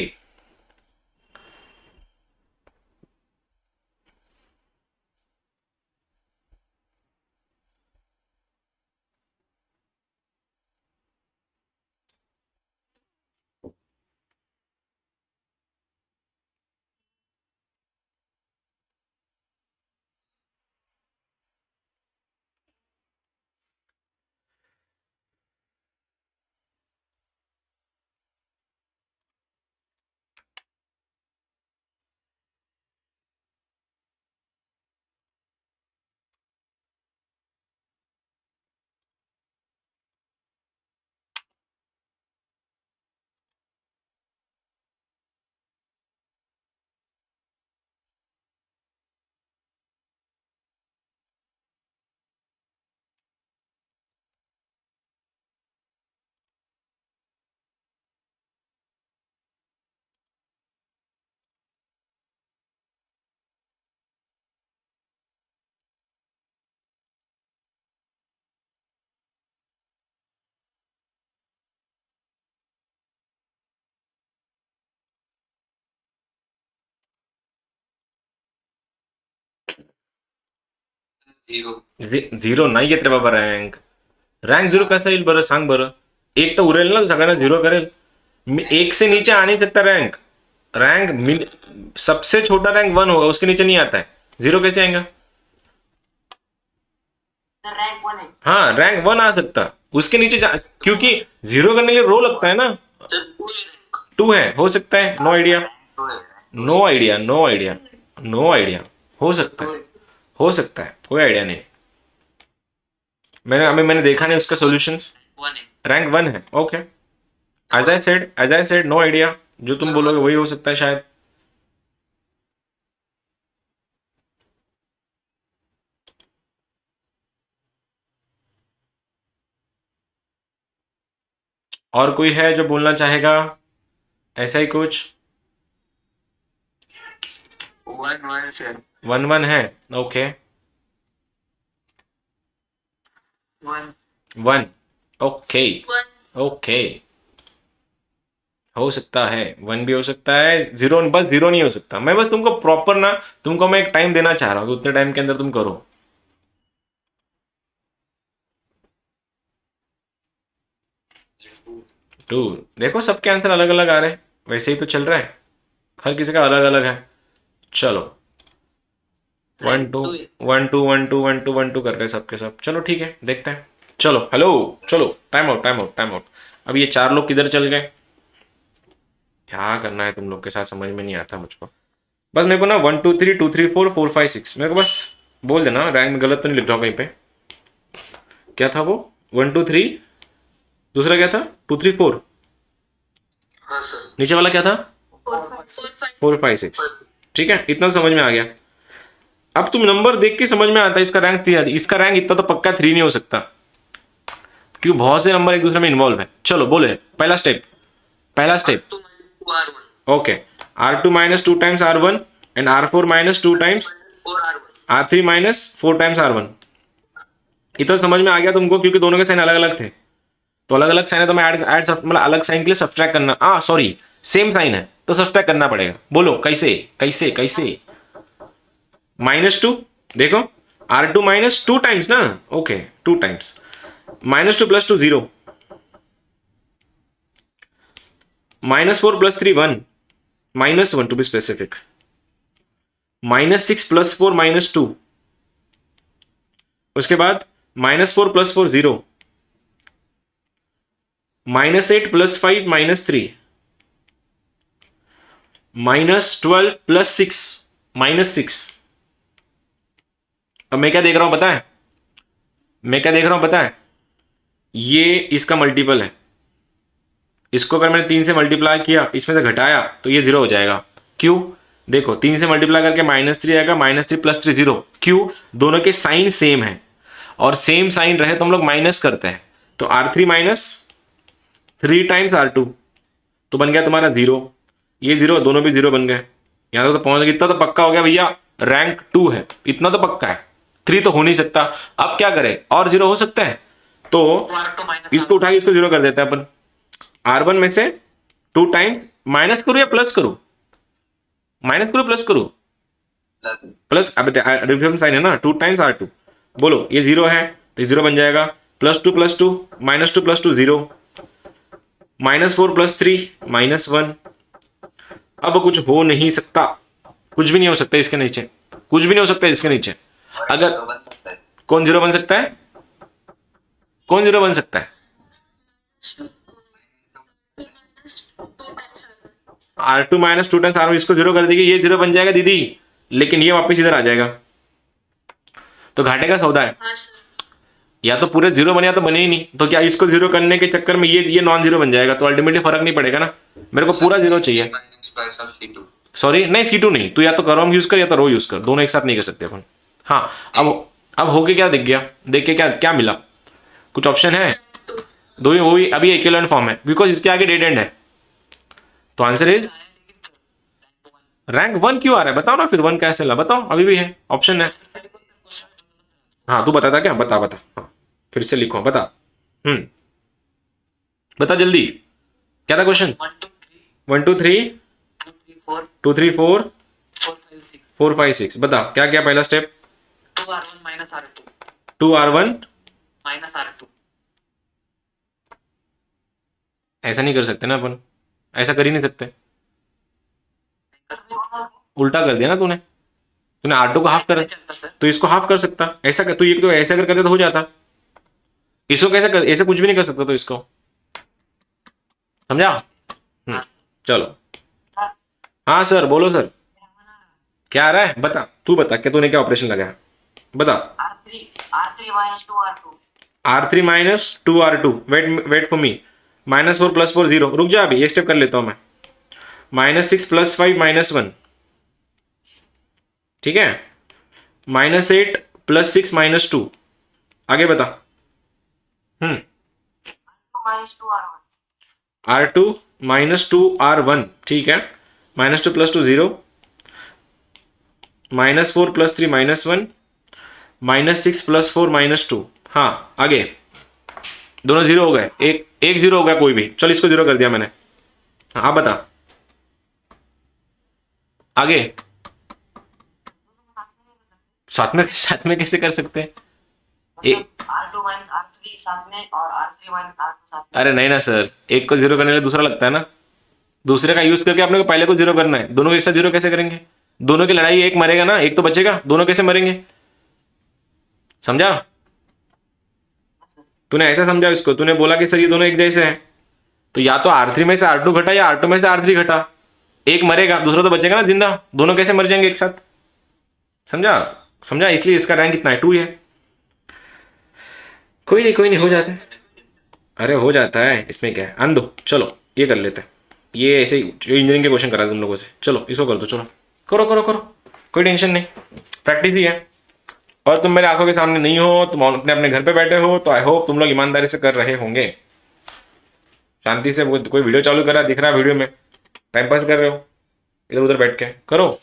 झिरो नाही येत रे बाबा. रैंक जीरो कैसा येईल बरं, सांग बरं. एक तर उरेल ना, सगळ्यांना झिरो करेल. एक से नीचे आ नहीं सकता रैंक. सबसे छोटा रैंक 1 होगा, उसके नीचे नहीं आता है. जीरो कैसे आएगा? हाँ, रैंक 1 आ सकता, उसके नीचे क्योंकि जीरो करने के लिए रो लगता है ना. 2 है, हो सकता है. No idea, no idea, no idea, no idea. हो सकता है, हो सकता है, कोई आइडिया नहीं. मैंने देखा नहीं उसका सॉल्यूशंस. रैंक 1 है, okay. As I said no idea. जो तुम बोलोगे वही हो सकता है शायद. और कोई है जो बोलना चाहेगा? ऐसा ही कुछ. 1 1 है, ओके. 1, okay, okay. हो सकता है 1 भी हो सकता है, जीरो, बस जीरो नहीं हो सकता. मैं बस तुमको प्रॉपर ना, तुमको मैं एक टाइम देना चाह रहा हूँ कि उतने टाइम के अंदर तुम करो. टू. देखो सबके आंसर अलग अलग आ रहे हैं, वैसे ही तो चल रहा है. हर किसी का अलग अलग है. चलो 1 2 1 2 1 2 1 2 1 2 कर रहे हैं सबके सब. चलो ठीक है, देखते हैं. चलो हेलो, चलो time out, time out, time out. अब ये 4 लोग किधर चल गए? क्या करना है तुम लोग के साथ, समझ में नहीं आता मुझको. बस मेरे को ना 1 2 3 2 3 4 4 5 6 मेरे को बस बोल देना. रैंक में गलत तो नहीं लिख रहा हूँ कहीं पे. क्या था वो? 1 2 3, दूसरा क्या था? 2 3 4. हाँ सर. नीचे वाला क्या था? 4 5 6. ठीक है, इतना समझ में आ गया. अब तुम नंबर देख के समझ में आता है इसका रैंक 3. इसका रैंक इतना तो पक्का 3 नहीं हो सकता, क्योंकि बहुत से नंबर एक दूसरे में इन्वॉल्व है. चलो बोले पहला स्टेप. पहला step, okay. R2 minus 2 times R1 and R4 minus 2 times R3 minus 4 times R1. इतना समझ में आ गया तुमको, क्योंकि दोनों के साइन अलग अलग थे. तो अलग अलग साइन है तो मैं ऐड मतलब अलग साइन के लिए सब्ट्रैक्ट करना, सॉरी सेम साइन है तो सब्सट्रैक्ट करना पड़ेगा। बोलो कैसे कैसे कैसे। -2 देखो, R2 माइनस 2 टाइम्स ना, okay 2 times, -2 + 2 0, -4 + 3 1, -1 to be specific, -6 + 4 -2, उसके बाद -4 + 4 0, -8 + 5 -3, -12 + 6 -6। अब मैं क्या देख रहा हूं पता है, मैं क्या देख रहा हूं पता है, ये इसका मल्टीपल है। इसको अगर मैंने 3 से मल्टीप्लाई किया, इसमें से घटाया, तो ये 0 हो जाएगा। क्यों? देखो 3 से मल्टीप्लाई करके -3 आएगा, -3 + 3 0। क्यों? दोनों के साइन सेम है, और सेम साइन रहे तो हम लोग माइनस करते हैं। तो R3 माइनस 3 टाइम्स R2, तो बन गया तुम्हारा 0। ये 0, दोनों भी 0 बन गए। यहां तक तो पहुंच गया। इतना तो पक्का हो गया भैया, रैंक 2 है, इतना तो पक्का है। 3 तो हो नहीं सकता। अब क्या करें, और 0 हो सकता है, तो इसको उठा के इसको 0 कर देते हैं अपन। R1 में से 2 टाइम्स, माइनस करूं या प्लस करूं, माइनस करूं प्लस करूं, प्लस प्लस। अब डिफरेंट साइन है ना, 2 टाइम्स R2। बोलो ये 0 है तो 0 बन जाएगा, +2 + 2, -2 + 2 0, -4 + 3 -1। अब कुछ हो नहीं सकता, कुछ भी नहीं हो सकता इसके नीचे, कुछ भी नहीं हो सकता इसके नीचे। अगर तो बन सकता है। कौन 0 बन सकता है, कौन 0 बन सकता है? R2 माइनस 2 टाइम्स R1, इसको 0 कर देगी, ये 0 बन जाएगा दीदी, लेकिन ये वापस इधर आ जाएगा, तो घाटे का सौदा है। या तो पूरे 0 बने या तो बने ही नहीं, तो क्या इसको 0 करने के चक्कर में ये नॉन 0 बन जाएगा, तो अल्टीमेटली फर्क नहीं पड़ेगा ना। मेरे को पूरा 0 चाहिए। Square of C2। सॉरी नहीं, C2 नहीं, तू या तो करॉम यूज कर या तो रो यूज कर, दोनों एक साथ नहीं कर सकते अपन। हाँ, अब होके क्या दिख गया, देख के क्या क्या मिला, कुछ ऑप्शन है? दो ही, वो भी अभी इक्विवेलेंट फॉर्म है, बिकॉज इसके आगे डेड एंड है। तो आंसर इज रैंक 1 क्यों आ रहा है, बताओ ना फिर 1 कैसे ला, बताओ, अभी भी है, ऑप्शन है। हाँ तू बता था क्या, बता बता, हाँ फिर से लिखो, बता। बता जल्दी, क्या था क्वेश्चन? 1 2 3 2 3 4 4 5 6, बता क्या क्या पहला step? 2R1 minus R2 2R1 minus R2। ऐसा नहीं कर सकते ना अपन, ऐसा कर ही नहीं सकते, उल्टा कर दिया ना तूने, तूने R2 को हाफ कर, चलता सर। तो इसको हाफ कर सकता, ऐसा कर, तू ये तो ऐसा कर करते तो हो जाता। इसको कैसे कर, ऐसे कुछ भी नहीं कर सकता, तो इसको समझा? चलो, हाँ सर बोलो सर, क्या आ रहा है बता, तू बता, क्या तूने क्या ऑपरेशन लगाया, बता। R3 minus 2R2। R3 minus 2R2, wait wait for me, -4 + 4 0, रुक जा अभी ये स्टेप कर लेता हूं मैं, -6 + 5 -1, ठीक है, -8 + 6 -2, आगे बता। minus 2R1। R2 -2R1, ठीक है, -2 + 2 0, -4 + 3 -1, -6 + 4 -2। हाँ आगे, दोनों 0 हो गए, एक 0 हो गया कोई भी, चल इसको 0 कर दिया मैंने। हाँ आप बता आगे, साथ में कैसे कर सकते हैं? R2 minus R3 साथ में और R3 minus R2 साथ में। अरे नहीं ना सर, एक को 0 करने के लिए दूसरा लगता है ना, दूसरे का यूज करके अपने को पहले को 0 करना है, दोनों को एक साथ 0 कैसे करेंगे? दोनों की लड़ाई, एक मरेगा ना, एक तो बचेगा, दोनों कैसे मरेंगे, समझा? तूने ऐसा समझा इसको, तूने बोला कि सर ये दोनों एक जैसे हैं, तो या तो R3 में से R2 घटा या R2 में से R3 घटा, एक मरेगा दूसरा तो बचेगा ना जिंदा, दोनों कैसे मर जाएंगे एक साथ, समझा? समझा, इसलिए इसका रैंक कितना है, 2 है। कोई नहीं हो जाता है, अरे हो जाता है, इसमें क्या है, आन दो, चलो ये कर लेते हैं, ये ऐसे ही इंजीनियरिंग के क्वेश्चन करा तुम लोगों से, चलो इसको कर दो, चलो करो करो करो, कोई टेंशन नहीं, प्रैक्टिस ही है। और तुम मेरे आंखों के सामने नहीं हो, तुम अपने अपने घर पे बैठे हो, तो आई होप तुम लोग ईमानदारी से कर रहे होंगे, शांति से, कोई वीडियो चालू करा दिख रहा है, वीडियो में टाइम पास कर रहे हो, इधर उधर बैठ के करो।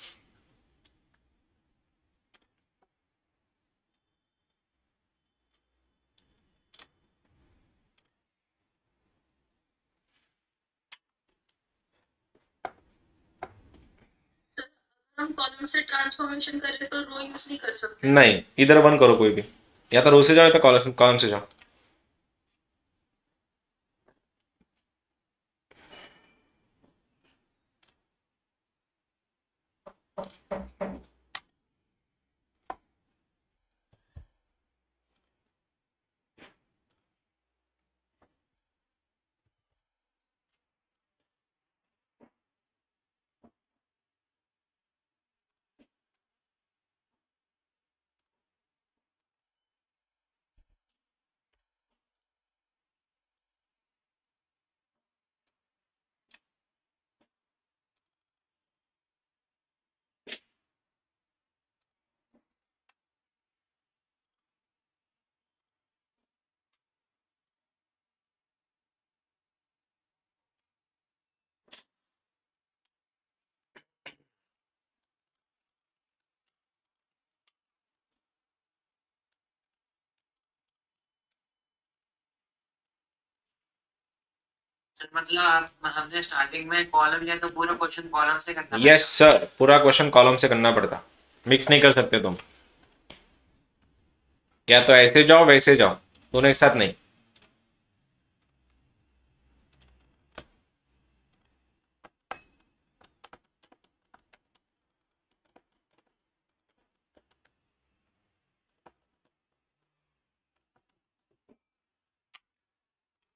कॉलम से ट्रांसफॉर्मेशन करे तो रो यूज नहीं कर सकते। नहीं, इधर वन करो कोई भी, या तो रो से जाओ या तो कॉलम से जाओ। सर मतलब हमने स्टार्टिंग में कॉलम लिया तो पूरा क्वेश्चन कॉलम से करना यस सर, पूरा क्वेश्चन कॉलम से करना पड़ता, मिक्स नहीं कर सकते तुम, या तो ऐसे जाओ वैसे जाओ, दोनों एक साथ नहीं।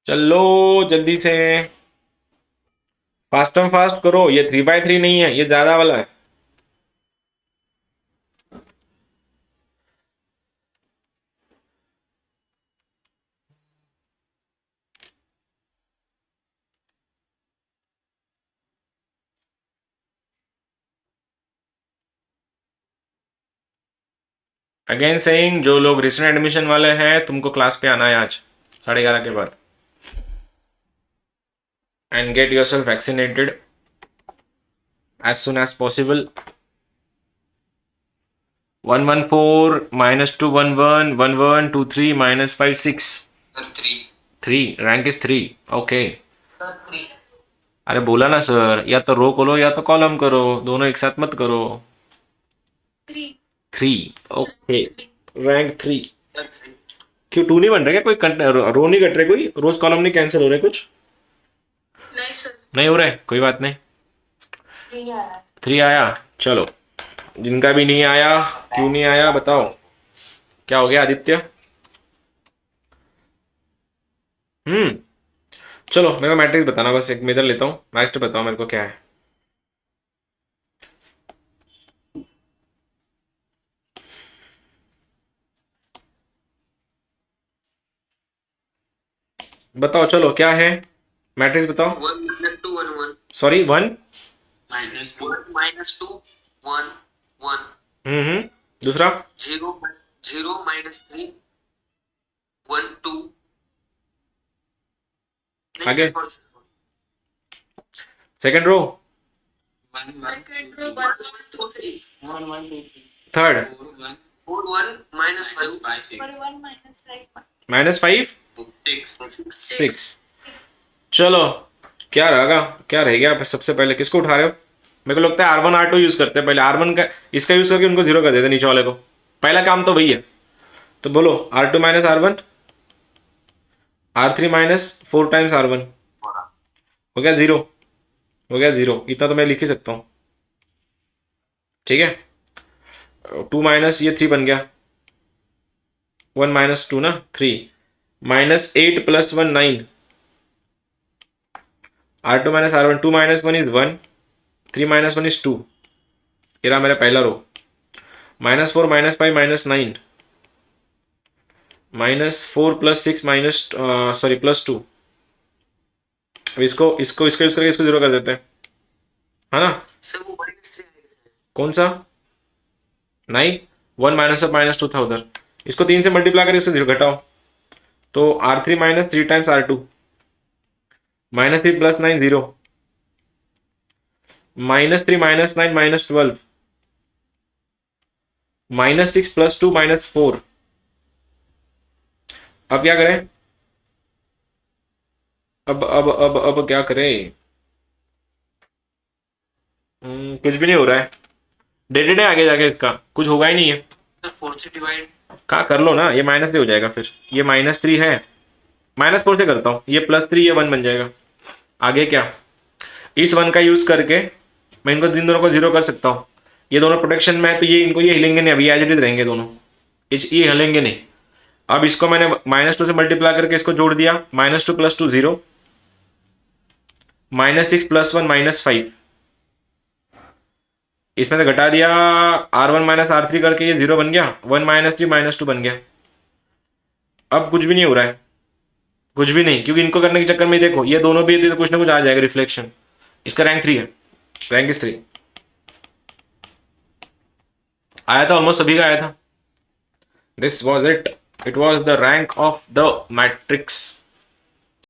चलो जल्दी से, फास्ट एंड फास्ट करो, ये 3 by 3 नहीं है, ये ज्यादा वाला है। अगेन सेइंग, जो लोग रिसेंट एडमिशन वाले हैं तुमको क्लास पे आना है आज 11:30 के बाद, and get yourself vaccinated as soon as possible. 114 -2 11 11 2 3 -5 6 sir 3। 3, rank is 3। Okay, sir 3। अरे बोला ना सर, या तो रो करो या तो कॉलम करो, दोनों एक साथ मत करो। 3, ओके, रैंक 3। सर 3। क्यों 2 नहीं बन रहा क्या? कोई रो नहीं कट रहे, कोई रोज कॉलम नहीं कैंसिल हो रहे कुछ? नहीं सर। नहीं हो रहा है, कोई बात नहीं। 3 आ रहा है। 3 आया, चलो। जिनका भी नहीं आया, क्यों नहीं आया बताओ, क्या हो गया आदित्य? चलो मेरे को मैट्रिक्स बताना, बस एक मैं इधर लेता हूँ, मैट्रिक्स बताओ मेरे को क्या है। बताओ चलो क्या है, मैट्रिक्स बताओ। 1 -2 1 1 सॉरी 1 -2 -2 1 1 दूसरा 0 0 -3 1 2। आगे second row, 1 second row 1 2 3 third 4 1 -5 और 1 -5 -5 6 6। चलो क्या रहेगा, क्या रह गया सबसे पहले, किसको उठा रहे हो? मेरे को लगता है R1 R2 यूज करते हैं पहले, R1 का इसका यूज करके उनको जीरो कर देते नीचे वाले को, पहला काम तो वही है। तो बोलो R2 - R1, R3 -4 times R1 हो गया 0, हो गया 0, इतना तो मैं लिख ही सकता हूँ, ठीक है। 2 माइनस ये 3 बन गया, 1 -2 ना 3, -8 + 1 9, R2 - R1, 2 - 1 is 1, 3 - 1 is 2, ये रहा मेरा पहला रो। -4 -5 -9, -4 + 6 +2। अब इसको इसको इसको यूज करके इसको जीरो कर देते हैं, है ना? सर वो -3 कौन सा? नहीं, 1 -2 था उधर, इसको 3 से मल्टीप्लाई करके इसको जीरो घटाओ, तो R3 - 3 टाइम्स R2, -3 + 9 0, -3 - 9 -12, -6 + 2 -4। अब क्या करें? अब क्या करें? कुछ भी नहीं हो रहा है, डेटेड है आगे जाके, इसका कुछ होगा ही नहीं है। सर 4 से डिवाइड। कहाँ कर लो ना, ये -3 हो जाएगा, फिर ये -3 है, -4 से करता हूँ, ये +3 ये 1 बन जाएगा। आगे क्या, इस 1 का यूज करके मैं इनको इन दोनों को 0 कर सकता हूँ। ये दोनों प्रोटेक्शन में है तो ये इनको ये हिलेंगे नहीं, अभी एज इट इज रहेंगे दोनों, ये हिलेंगे नहीं। अब इसको मैंने -2 से मल्टीप्लाई करके इसको जोड़ दिया, -2 + 2 0, -6 + 1 -5, इसमें से घटा दिया R1 - R3 करके ये 0 बन गया, 1 -3 -2 बन गया। अब कुछ भी नहीं हो रहा है, कुछ भी नहीं, क्योंकि इनको करने के चक्कर में देखो ये दोनों भी तो कुछ ना कुछ आ जाएगा रिफ्लेक्शन। इसका रैंक 3 है, रैंक इज 3 आया था, ऑलमोस्ट सभी का आया था। This was it, it was the rank of the matrix.